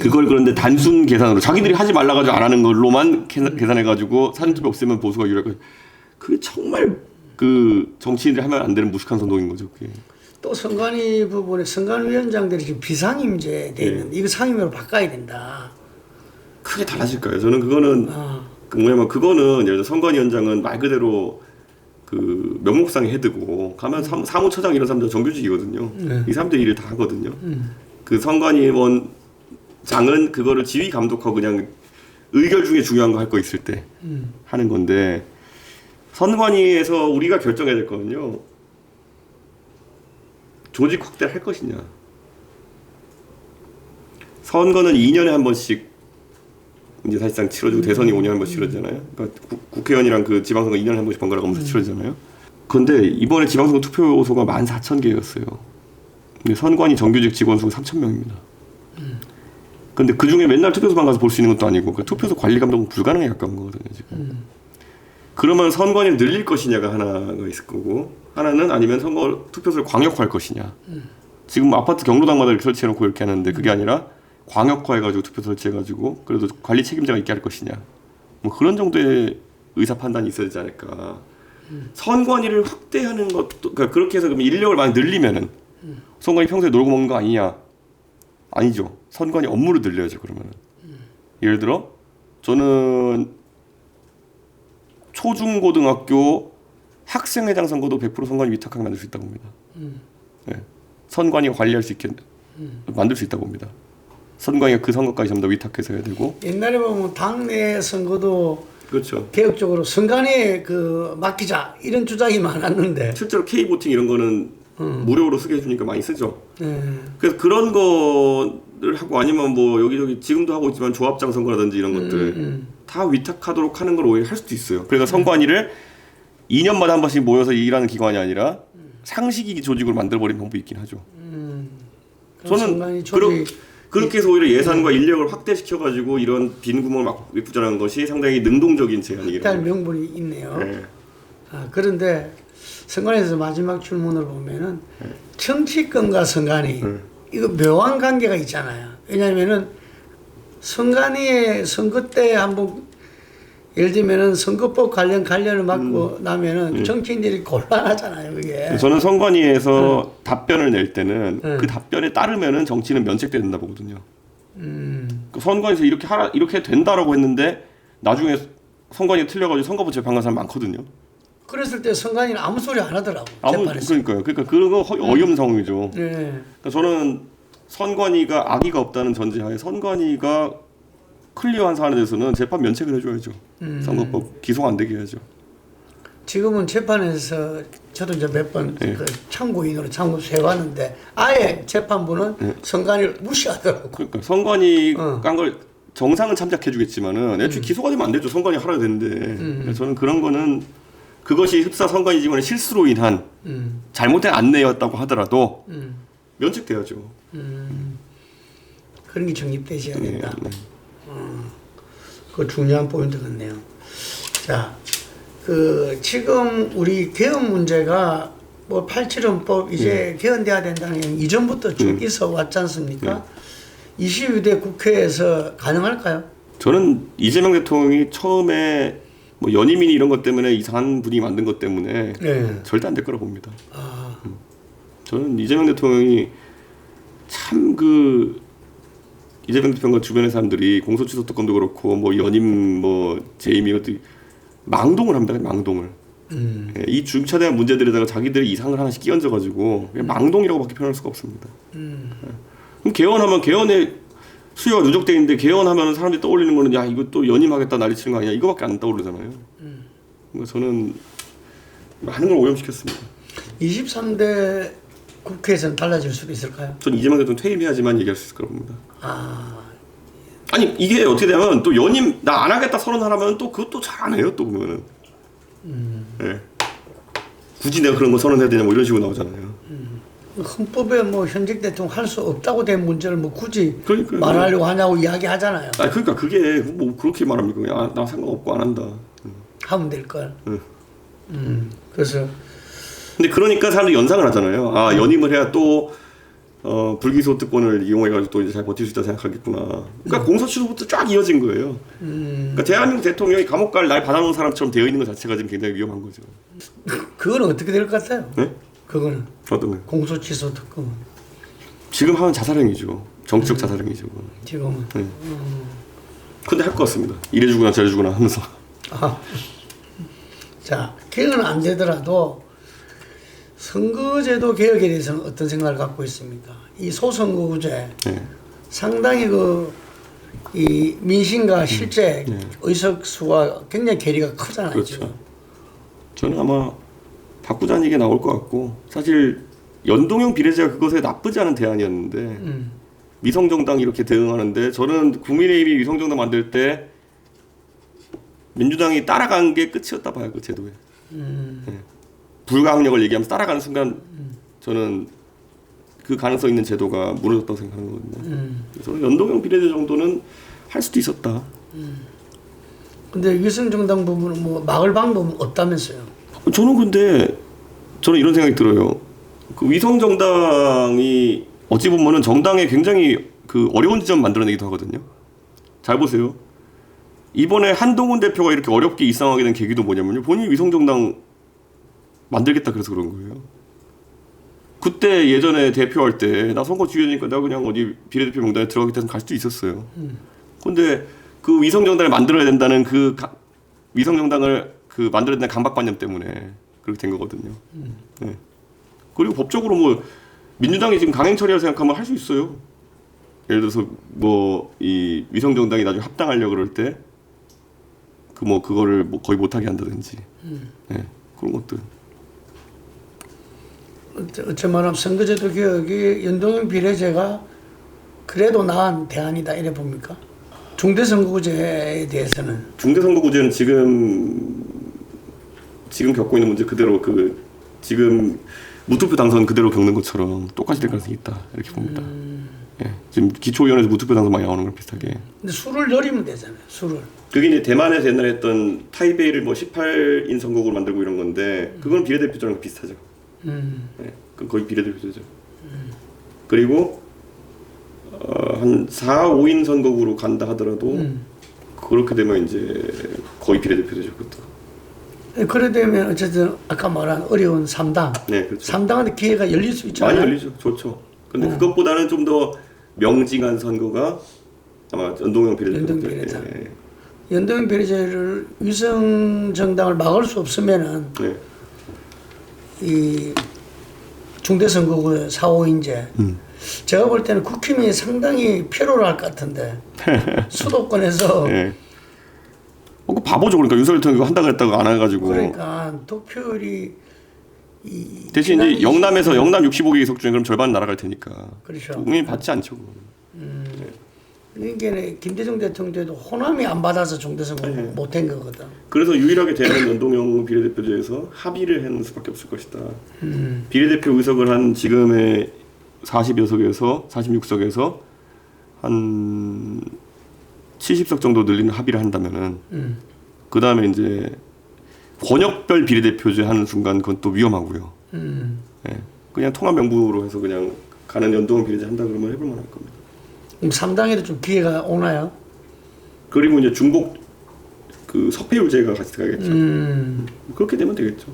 그걸 그런데 단순 계산으로 자기들이 하지 말라가지고 안 하는 걸로만 계산해가지고 사전투표 없애면 보수가 유리할 거. 그게 정말 그 정치인들이 하면 안 되는 무식한 선동인 거죠. 그게. 또 선관위 부분에 선관위원장들이 지금 비상임제 돼 있는데 이거 상임위로 바꿔야 된다. 크게 달라질까요? 저는 그거는 뭐냐면 그거는 예를 들어 선관위원장은 말 그대로 그 명목상의 헤드고 가면 사무처장 이런 사람들 정규직이거든요. 이 사람들이 일을 다 하거든요. 그 선관위원 장은 그거를 지휘 감독하고 그냥 의결 중에 중요한 거 할 거 있을 때 하는 건데 선관위에서 우리가 결정해야 될 거는요. 조직 확대를 할 것이냐. 선거는 2년에 한 번씩 이제 사실상 치러지고 대선이 5년에 한 번씩 치러지잖아요. 그러니까 국회의원이랑 그 지방선거 2년에 한 번씩 번갈아 가면서 치러지잖아요. 그런데 이번에 지방선거 투표소가 14,000개였어요. 근데 선관위 정규직 직원 수가 3,000명입니다. 근데 그 중에 맨날 투표소만 가서 볼 수 있는 것도 아니고 그러니까 투표소 관리 감독은 불가능에 가까운 거거든요 지금. 그러면 선관위를 늘릴 것이냐가 하나가 있을 거고 하나는 아니면 선거 투표소를 광역화할 것이냐. 지금 아파트 경로당마다 이렇게 설치해놓고 이렇게 하는데 그게 아니라 광역화해가지고 투표 설치해가지고 그래도 관리 책임자가 있게 할 것이냐. 뭐 그런 정도의 의사 판단이 있어야 되지 않을까. 선관위를 확대하는 것도 그러니까 그렇게 해서 그럼 인력을 많이 늘리면은 선관위 평소에 놀고 먹는 거 아니냐. 아니죠. 선관위 업무를 늘려야죠 그러면은. 예를 들어 저는 초중고등학교 학생회장 선거도 100% 선관위 위탁하게 만들 수 있다고 봅니다. 네. 선관위가 관리할 수 있게 만들 수 있다고 봅니다. 선관위가 그 선거까지 전부 다 위탁해서 해야 되고. 옛날에 보면 당내 선거도 그렇죠. 개혁적으로 선관위에 그 맡기자 이런 주장이 많았는데 실제로 K보팅 이런 거는 무료로 쓰게 해주니까 많이 쓰죠. 네. 그래서 그런 거를 하고 아니면 뭐 여기저기 지금도 하고 있지만 조합장 선거라든지 이런 것들 다 위탁하도록 하는 걸 오히려 할 수도 있어요. 그러니까 선관위를 2년마다 한 번씩 모여서 일하는 기관이 아니라 상식이 조직으로 만들어버리는 방법이 있긴 하죠. 저는 그렇게 해서 오히려 예산과 인력을 확대시켜가지고 이런 빈 구멍을 막 부전하는 것이 상당히 능동적인 제안이기도 일단 합니다. 명분이 있네요. 네. 그런데 선관위에서 마지막 질문을 보면은 정치권과 선관위 이거 묘한 관계가 있잖아요. 왜냐하면은 선관위의 선거 때 한번 예를 들면은 선거법 관련을 맡고 나면은 정치인들이 곤란하잖아요, 그게. 저는 선관위에서 답변을 낼 때는 그 답변에 따르면은 정치는 면책된다 보거든요. 그 선관위에서 이렇게 된다라고 했는데 나중에 선관위 틀려가지고 선거법 재판관 사람 많거든요. 그랬을 때 선관위는 아무 소리 안 하더라고. 재판에서. 그러니까 그거 어이없는 상황이죠. 네. 그러니까 저는 선관위가 악의가 없다는 전제하에 선관위가 클리어한 사안에 대해서는 재판 면책을 해줘야죠. 선거법 기소가 안 되게 해야죠. 지금은 재판에서 저도 이제 몇 번 네. 그 참고인으로 참고서 해봤는데 아예 재판부는 선관위를 무시하더라고. 그러니까 선관위 깐 걸 정상은 참작해주겠지만은 애초에 기소가 되면 안 되죠. 선관위 하라 되는데 저는 그런 거는 그것이 흡사 선관위 직원의 실수로 인한 잘못된 안내였다고 하더라도 면책돼야죠. 그런 게 정립되셔야 된다. 네. 그 중요한 포인트 같네요. 자, 그 지금 우리 개헌 문제가 뭐 87헌법 이제 개헌돼야 된다는 게 이전부터 쭉 있어 왔지 않습니까? 22대 국회에서 가능할까요? 저는 이재명 대통령이 처음에 뭐 연임이니 이런 것 때문에 이상한 분위기 만든 것 때문에 네. 절대 안 될 거라고 봅니다. 아, 저는 이재명 대통령이 참 그 이재명 대통령과 주변의 사람들이 공소취소 특검도 그렇고 뭐 연임 뭐 재임 이것들이 망동을 합니다. 망동을. 예, 이 중차대한 문제들에다가 자기들이 이상을 하나씩 끼얹어가지고 그냥 망동이라고밖에 표현할 수가 없습니다. 그럼 개헌하면 개헌에 수요가 누적돼 있는데 개헌하면 사람들이 떠올리는 거는 야 이거 또 연임하겠다 난리치는 거 아니야 이거밖에 안 떠오르잖아요. 그러니까 저는 많은 걸 오염시켰습니다. 23대 국회에서는 달라질 수도 있을까요? 전 이재명 대통령 퇴임해야지만 얘기할 수 있을 거라고 봅니다. 아, 아니 이게 어떻게 되면 또 연임 나 안 하겠다 선언하면 또 그것도 잘 안 해요 또 보면은. 예. 굳이 내가 그런 거 선언해야 되냐 뭐 이런 식으로 나오잖아요. 헌법에 뭐 현직 대통령 할 수 없다고 된 문제를 뭐 굳이 그러니까요. 말하려고 하냐고 이야기하잖아요. 아 그러니까 그게 뭐 그렇게 말합니까? 그냥 나 상관없고 안 한다. 하면 될 걸. 그래서 근데 그러니까 사람들이 연상을 하잖아요. 아 연임을 해야 또 불기소 특권을 이용해가지고 또 이제 잘 버틸 수 있다 생각하겠구나. 그러니까 공소시효부터 쫙 이어진 거예요. 그러니까 대한민국 대통령이 감옥 갈 날 받아놓은 사람처럼 되어 있는 것 자체가 지금 굉장히 위험한 거죠. 그건 어떻게 될 것 같아요? 네? 그거는 어떤 거요? 공소취소 특검은 지금 하면 자살행위죠. 정치적 자살행위죠. 지금은. 네. 근데 할 것 같습니다. 이래주거나 저래주거나 하면서. 아. 자, 개헌은 안 되더라도 선거제도 개혁에 대해서는 어떤 생각을 갖고 있습니까? 이 소선거구제 네. 상당히 이 민심과 실제 의석수와 굉장히 괴리가 크잖아요. 그렇죠. 지금. 저는 아마 바꾸자는 얘기가 나올 것 같고 사실 연동형 비례제가 그것에 나쁘지 않은 대안이었는데 위성정당이 이렇게 대응하는데 저는 국민의힘이 위성정당 만들 때 민주당이 따라간 게 끝이었다 봐요. 그 제도에. 네. 불가항력을 얘기하면서 따라가는 순간 저는 그 가능성 있는 제도가 무너졌다고 생각하는 거거든요. 저는 연동형 비례제 정도는 할 수도 있었다. 근데 위성정당 부분은 뭐 막을 방법은 없다면서요? 저는 이런 생각이 들어요. 그 위성정당이 어찌 보면은 정당에 굉장히 그 어려운 지점 만들어내기도 하거든요. 잘 보세요. 이번에 한동훈 대표가 이렇게 어렵게 입당하게 된 계기도 뭐냐면요. 본인이 위성정당 만들겠다 그래서 그런 거예요. 그때 예전에 대표할 때 나 선거 지휘되니까 내가 그냥 어디 비례대표 명단에 들어가겠다 해서 갈 수도 있었어요. 근데 그 위성정당을 만들어야 된다는 위성정당을 만들어야 된다는 강박관념 때문에 그렇게 된 거거든요. 네. 그리고 법적으로 뭐 민주당이 지금 강행 처리할 생각하면 할 수 있어요. 예를 들어서 뭐 이 위성정당이 나중에 합당하려고 그럴 때 그거를 뭐 거의 못하게 한다든지 네. 그런 것들. 어쩌면 말하면 선거제도 개혁이 연동형 비례제가 그래도 나은 대안이다 이래 봅니까? 중대선거구제에 대해서는 중대선거구제는 지금 겪고 있는 문제 그대로 지금 무투표 당선 그대로 겪는 것처럼 똑같이 될 가능성이 있다 이렇게 봅니다. 예, 지금 기초위원회에서 무투표 당선 많이 나오는 걸 비슷하게. 근데 수를 열이면 되잖아요. 수를. 그게 이제 대만에서 옛날에 했던 타이베이를 뭐 18인 선거구로 만들고 이런 건데 그건 비례대표제랑 비슷하죠. 예, 그건 거의 비례대표제죠. 그리고 한 4, 5인 선거구로 간다 하더라도 그렇게 되면 이제 거의 비례대표 되죠, 그것도. 그래 되면 어쨌든 아까 말한 어려운 3당. 네, 그렇죠. 3당한테 기회가 열릴 수 있잖아요. 많이 열리죠, 좋죠. 근데 그것보다는 좀 더 명징한 선거가 아마 연동형 비례대표. 연동 비례다. 예. 연동 비례제를 위성 정당을 막을 수 없으면은 네. 이 중대선거구 4.5인제 제가 볼 때는 국힘이 상당히 필요로 할 것 같은데 수도권에서 네. 그 바보죠. 그러니까 윤석열 대통령이 한다고 했다고 안 해가지고. 그러니까 득표율이 대신 이제 영남 65개 의석 중에 그럼 절반 날아갈 테니까. 그렇죠. 국민이 받지 않죠. 이게 김대중 대통령 때도 호남이 안 받아서 중대선거 네. 못한 거거든. 그래서 유일하게 대한 연동형 비례대표제에서 합의를 하는 수밖에 없을 것이다. 비례대표 의석을 한 지금의 46석에서 한 70석 정도 늘리는 합의를 한다면은 그 다음에 이제 권역별 비례대표제 하는 순간 그건 또 위험하고요. 예. 그냥 통합 명부로 해서 그냥 가는 연동형 비례제 한다 그러면 해볼 만할 겁니다. 그럼 3당에도 좀 기회가 오나요? 그리고 이제 중복 그 석패율제가 같이 가겠죠. 그렇게 되면 되겠죠.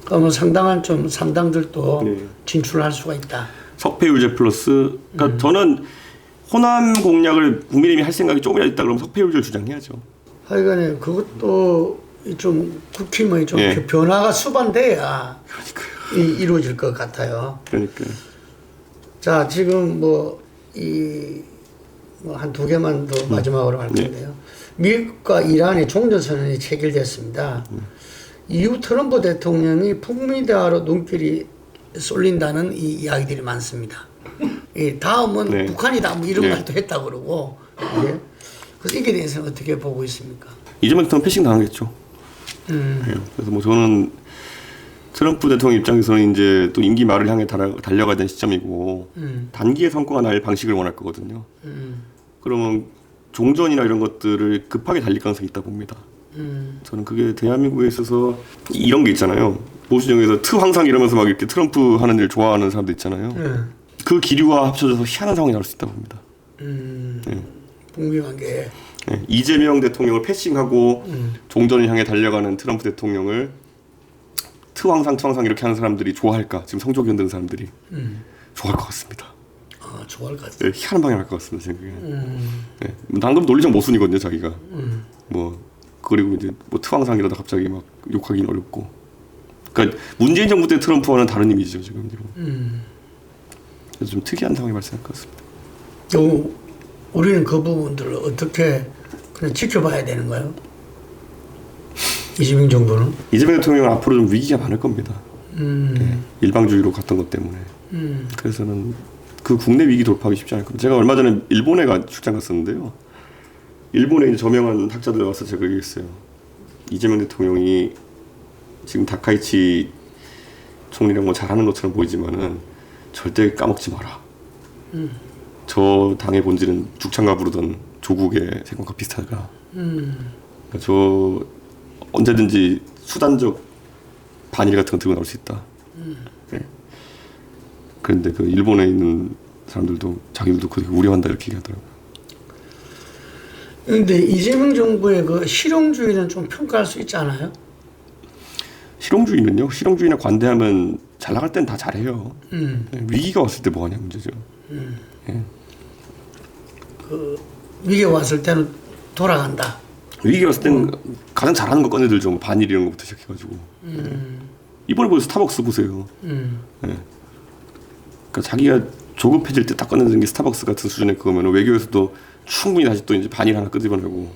그러면 상당한 좀 3당들도 네. 진출할 수가 있다. 석패율제 플러스 그러니까 저는 호남 공약을 국민의힘이 할 생각이 조금이라도 있다 그러면 석패율제를 주장해야죠. 하여간에 그것도 좀 국힘의 좀 예. 변화가 수반돼야 이루어질 것 같아요. 그러니까 자, 지금 한 두 개만 더 마지막으로 할 건데요. 미국과 이란의 종전선언이 체결됐습니다. 이후 트럼프 대통령이 북미대화로 눈길이 쏠린다는 이 이야기들이 많습니다. 다음은 네. 북한이다 뭐 이런 네. 말도 했다 그러고. 예. 그래서 이게 대해서는 어떻게 보고 있습니까? 이재명 대통령 패싱 당하겠죠. 예. 그래서 뭐 저는 트럼프 대통령 입장에서는 이제 또 임기 말을 향해 달려가야 되는 시점이고 단기의 성과가 날 방식을 원할 거거든요. 그러면 종전이나 이런 것들을 급하게 달릴 가능성이 있다 봅니다. 저는 그게 대한민국에 있어서 이런 게 있잖아요. 보수 중에서 트황상 이러면서 막 이렇게 트럼프 하는 일 좋아하는 사람도 있잖아요. 그 기류와 합쳐져서 희한한 상황이 나올 수 있다 봅니다. 북미 관계. 네, 이재명 대통령을 패싱하고 종전을 향해 달려가는 트럼프 대통령을 트황상 이렇게 하는 사람들이 좋아할까? 지금 성적이 흔드는 사람들이 좋아할 것 같습니다. 아, 좋아할 것 같아요. 네, 희한한 방향 할것 같습니다. 생각에. 네, 방금 논리적 모순이거든요, 자기가. 뭐 그리고 이제 뭐 트황상 이러다 갑자기 막 욕하기는 어렵고. 그러니까 문재인 정부 때 트럼프와는 다른 이미지죠 지금. 그래서 좀 특이한 상황이 발생할 것 같습니다. 우리는 그 부분들을 어떻게 그냥 지켜봐야 되는 거예요? 이재명 정부는? 이재명 대통령은 앞으로 좀 위기가 많을 겁니다. 네, 일방주의로 갔던 것 때문에. 그래서는 그 국내 위기 돌파하기 쉽지 않을 겁니다. 제가 얼마 전에 일본에 출장 갔었는데요. 일본에 이제 저명한 학자들 와서 제가 얘기했어요. 이재명 대통령이 지금 다카이치 총리랑 뭐 잘하는 것처럼 보이지만은 절대 까먹지 마라. 저 당의 본질은 죽창가 부르던 조국의 생각과 비슷하다. 그러니까 저 언제든지 수단적 반일 같은 거 들고 나올 수 있다. 네. 그런데 그 일본에 있는 사람들도 자기들도 그렇게 우려한다 이렇게 얘기하더라고요. 그런데 이재명 정부의 그 실용주의는 좀 평가할 수 있지 않아요? 실용주의는요? 실용주의나 관대하면 잘 나갈 땐 다 잘해요. 네, 위기가 왔을 때 뭐하냐 문제죠. 네. 그 위기가 왔을 때는 돌아간다. 위기가 왔을 때는 가장 잘하는 거 꺼내들죠. 뭐 반일 이런 것부터 시작해가지고. 이번에 보세요. 스타벅스 보세요. 네. 그러니까 자기가 조급해질 때 딱 꺼내는 게 스타벅스 같은 수준의 그거면 외교에서도 충분히 다시 또 이제 반일 하나 끄집어내고.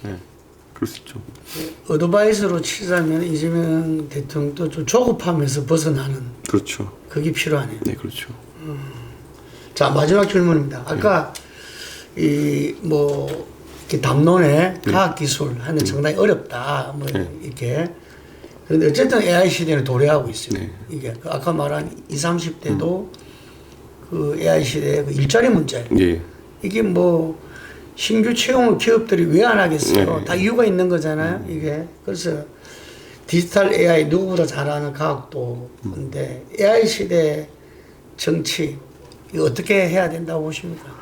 네. 그럴 수 있죠. 어드바이스로 치자면 이재명 대통령도 좀 조급함에서 벗어나는. 그렇죠. 그게 필요하네요. 네, 그렇죠. 자, 마지막 질문입니다. 아까 이렇게 담론에 과학기술 하는 상당히 어렵다. 이렇게. 그런데 어쨌든 AI 시대는 도래하고 있어요. 네. 이게 아까 말한 20, 30대도 그 AI 시대의 그 일자리 문제. 예. 이게 신규 채용을 기업들이 왜 안 하겠어요? 네. 다 이유가 있는 거잖아요. 이게. 그래서 디지털 AI 누구보다 잘하는 과학도 인데 AI 시대 정치 이거 어떻게 해야 된다고 보십니까?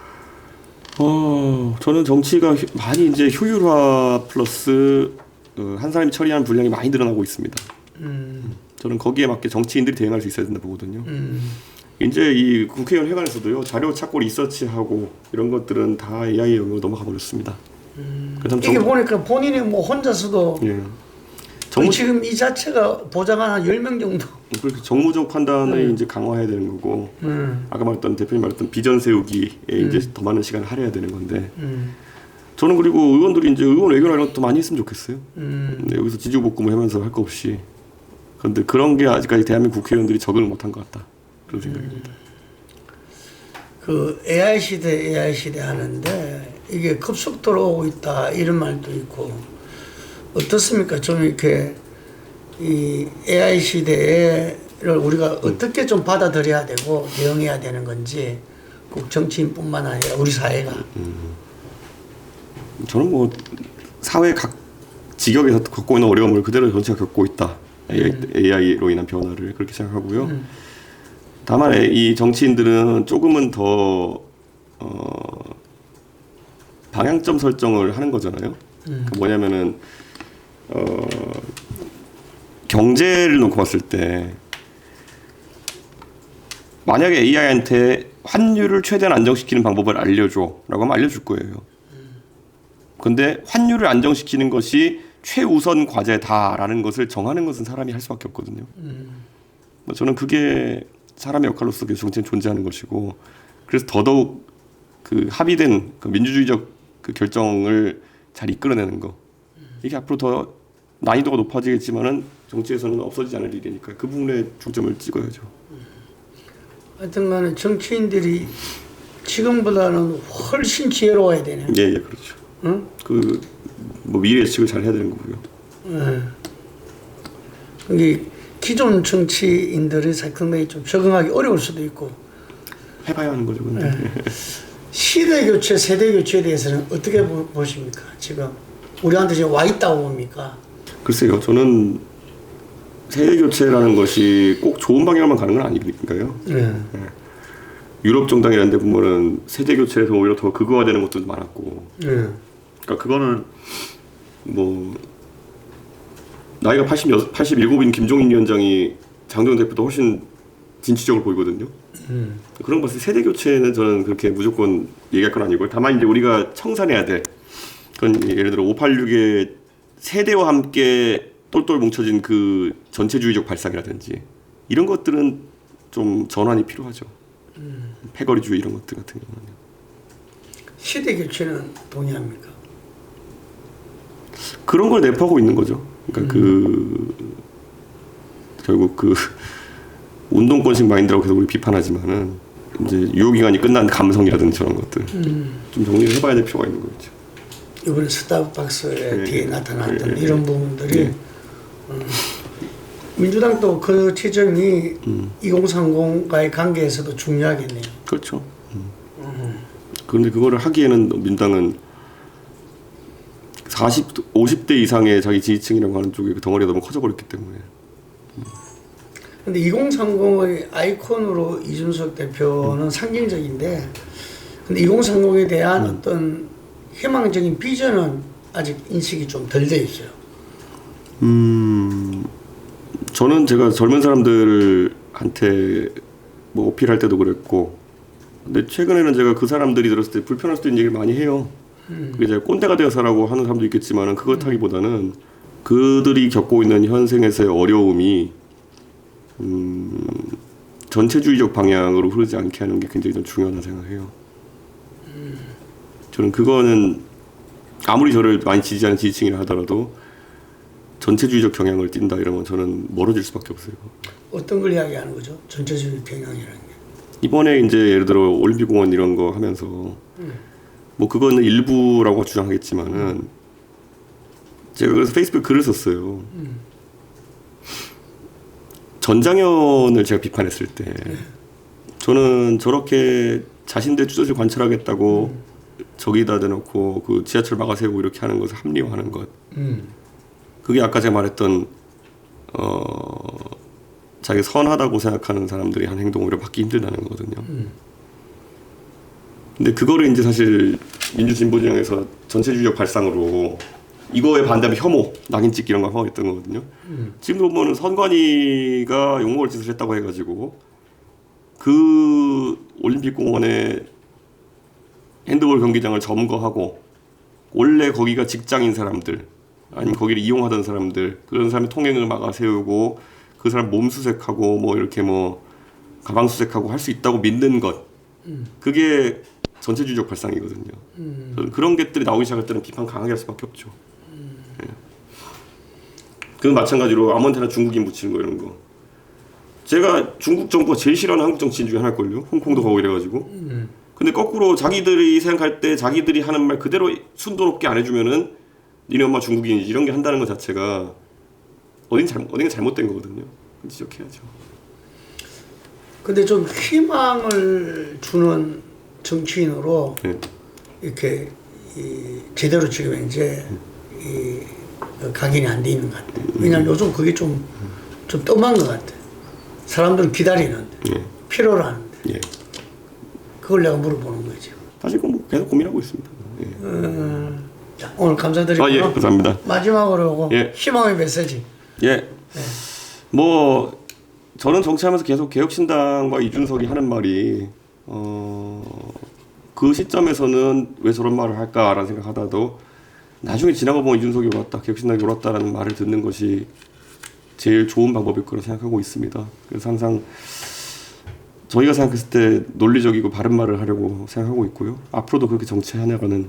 저는 정치가 많이 이제 효율화 플러스 한 사람이 처리하는 분량이 많이 늘어나고 있습니다. 저는 거기에 맞게 정치인들이 대응할 수 있어야 된다 보거든요. 이제 이 국회의원 회관에서도요 자료 찾고 리서치하고 이런 것들은 다 AI 영역으로 넘어가 버렸습니다. 이게 보니까 본인이 뭐 혼자서도 예. 지금 이 자체가 보좌관 한 10명 정도. 그렇게 정무적 판단을 이제 강화해야 되는 거고 아까 말했던 대표님 말했던 비전 세우기에 이제 더 많은 시간을 할애해야 되는 건데 저는 그리고 의원들이 이제 의원 외교나 이런 것도 많이 했으면 좋겠어요. 네, 여기서 지주복구 하면서 할 거 없이. 그런데 그런 게 아직까지 대한민국 국회의원들이 적응을 못한 것 같다. 그런 생각입니다. 그 AI 시대 하는데 이게 급속도로 오고 있다 이런 말도 있고 어떻습니까? 좀 이렇게 이 AI 시대를 우리가 어떻게 좀 받아들여야 되고 대응해야 되는 건지 꼭 정치인뿐만 아니라 우리 사회가. 저는 뭐 사회 각 직역에서 겪고 있는 어려움을 그대로 전체가 겪고 있다. AI로 인한 변화를 그렇게 생각하고요. 다만 이 정치인들은 조금은 더 방향점 설정을 하는 거잖아요. 그 뭐냐면은 경제를 놓고 봤을 때 만약에 AI한테 환율을 최대한 안정시키는 방법을 알려줘라고 하면 알려줄 거예요. 근데 환율을 안정시키는 것이 최우선 과제다라는 것을 정하는 것은 사람이 할 수밖에 없거든요. 저는 그게 사람의 역할로서 계속 정치는 존재하는 것이고 그래서 더더욱 그 합의된 그 민주주의적 그 결정을 잘 이끌어내는 거 이게 앞으로 더 난이도가 높아지겠지만은 정치에서는 없어지지 않을 일이니까 그 부분에 중점을 찍어야죠. 하여튼간에 정치인들이 지금보다는 훨씬 지혜로워야 되네요. 예, 그렇죠. 응? 그 뭐 미래 예측을 잘 해야 되는 거고요. 이게 기존 정치인들이 상당히 좀 적응하기 어려울 수도 있고. 해봐야 하는 거죠. 근데. 시대 교체, 세대 교체에 대해서는 어떻게 보십니까? 지금 우리한테 지금 와 있다고 봅니까? 글쎄요, 저는 세대 교체라는 것이 꼭 좋은 방향만 가는 건 아니니까요. 유럽 정당 이런 데 보면은 세대 교체에서 오히려 더 극우화되는 것도 많았고. 그러니까 그거는 뭐 나이가 87인 김종인 위원장이 장동현 대표도 훨씬 진취적으로 보이거든요. 그런 것을 세대 교체는 저는 그렇게 무조건 얘기할 건 아니고 다만 이제 우리가 청산해야 될 그건 예를 들어 586의 세대와 함께 똘똘 뭉쳐진 그 전체주의적 발상이라든지 이런 것들은 좀 전환이 필요하죠. 패거리주의 이런 것들 같은 경우는. 시대 교체는 동의합니까? 그런 걸 내포하고 있는 거죠. 그러니까 결국 그 운동권식 마인드라고 계속 우리 비판하지만은 이제 유효기간이 끝난 감성이라든지 저런 것들 좀 정리를 해봐야 될 필요가 있는 거죠. 이번에 스타벅스의 뒤에 나타났던 이런 부분들이 민주당도 그 지점이 2030과의 관계에서도 중요하겠네요. 그렇죠. 그런데 그거를 하기에는 민주당은 50대 이상의 자기 지지층이라고 하는 쪽에 그 덩어리가 너무 커져버렸기 때문에. 근데 2030의 아이콘으로 이준석 대표는 상징적인데, 근데 2030에 대한 어떤 희망적인 비전은 아직 인식이 좀 덜 돼 있어요. 저는 제가 젊은 사람들한테 뭐 어필할 때도 그랬고, 근데 최근에는 제가 그 사람들이 들었을 때 불편할 수도 있는 얘기를 많이 해요. 그게 제가 꼰대가 되어서라고 하는 사람도 있겠지만은 그렇다기보다는 그들이 겪고 있는 현생에서의 어려움이 전체주의적 방향으로 흐르지 않게 하는 게 굉장히 좀 중요하다고 생각해요. 저는 그거는 아무리 저를 많이 지지하는 지지층이라 하더라도 전체주의적 경향을 띈다 이러면 저는 멀어질 수밖에 없어요. 어떤 걸 이야기하는 거죠? 전체주의 경향이라는 게. 이번에 이제 예를 들어 올림픽공원 이런 거 하면서 뭐 그거는 일부라고 주장하겠지만은 제가 그래서 페이스북에 글을 썼어요. 전장현을 제가 비판했을 때 저는 저렇게 자신들 주저질 관철하겠다고 저기다 대놓고 그 지하철 막아 세우고 이렇게 하는 것을 합리화하는 것. 그게 아까 제가 말했던 자기 선하다고 생각하는 사람들이 한 행동을 오히려 받기 힘들다는 거거든요. 근데 그거를 이제 사실 민주진보진영에서 전체주의적 발상으로 이거에 반대하면 혐오, 낙인 찍기 이런 거 하고 있던 거거든요. 지금도 보면 선관위가 욕먹을 짓을 했다고 해가지고 그 올림픽공원에 핸드볼 경기장을 점거하고 원래 거기가 직장인 사람들 아니면 거기를 이용하던 사람들 그런 사람의 통행을 막아 세우고 그 사람 몸 수색하고 뭐 이렇게 뭐 가방 수색하고 할 수 있다고 믿는 것 그게 전체주의적 발상이거든요. 저는 그런 것들이 나오기 시작할 때는 비판 강하게 할 수밖에 없죠. 예. 그 마찬가지로 아무한테나 중국인 붙이는 거 이런 거. 제가 중국 정부가 제일 싫어하는 한국 정치인 중에 하나일걸요. 홍콩도 가고 이래가지고. 근데 거꾸로 자기들이 생각할 때 자기들이 하는 말 그대로 순도롭게 안 해주면은 니네 엄마 중국인이지 이런 게 한다는 것 자체가 어딘가 잘못된 거거든요. 지적해야죠. 근데 좀 희망을 주는 정치인으로 네. 이렇게 제대로 지금 이제 각인이 안 돼 있는 것 같아. 왜냐면 요즘 그게 좀 뜸한 것 같아. 사람들은 기다리는데 필요로 하는데 그걸 내가 물어보는 거지. 사실 그건 뭐 계속 고민하고 있습니다. 예. 자, 오늘 감사드리고요. 예, 감사합니다. 마지막으로 희망의 메시지. 예. 뭐 저는 정치하면서 계속 개혁신당과 이준석이 하는 말이 그 시점에서는 왜 저런 말을 할까라는 생각하다도 나중에 지나고 보면 이준석이 옳았다, 개혁신당이 옳았다라는 말을 듣는 것이 제일 좋은 방법일 거라 생각하고 있습니다. 그래서 항상 저희가 생각했을 때 논리적이고 바른 말을 하려고 생각하고 있고요. 앞으로도 그렇게 정치해 나가는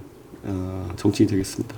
정치인이 되겠습니다.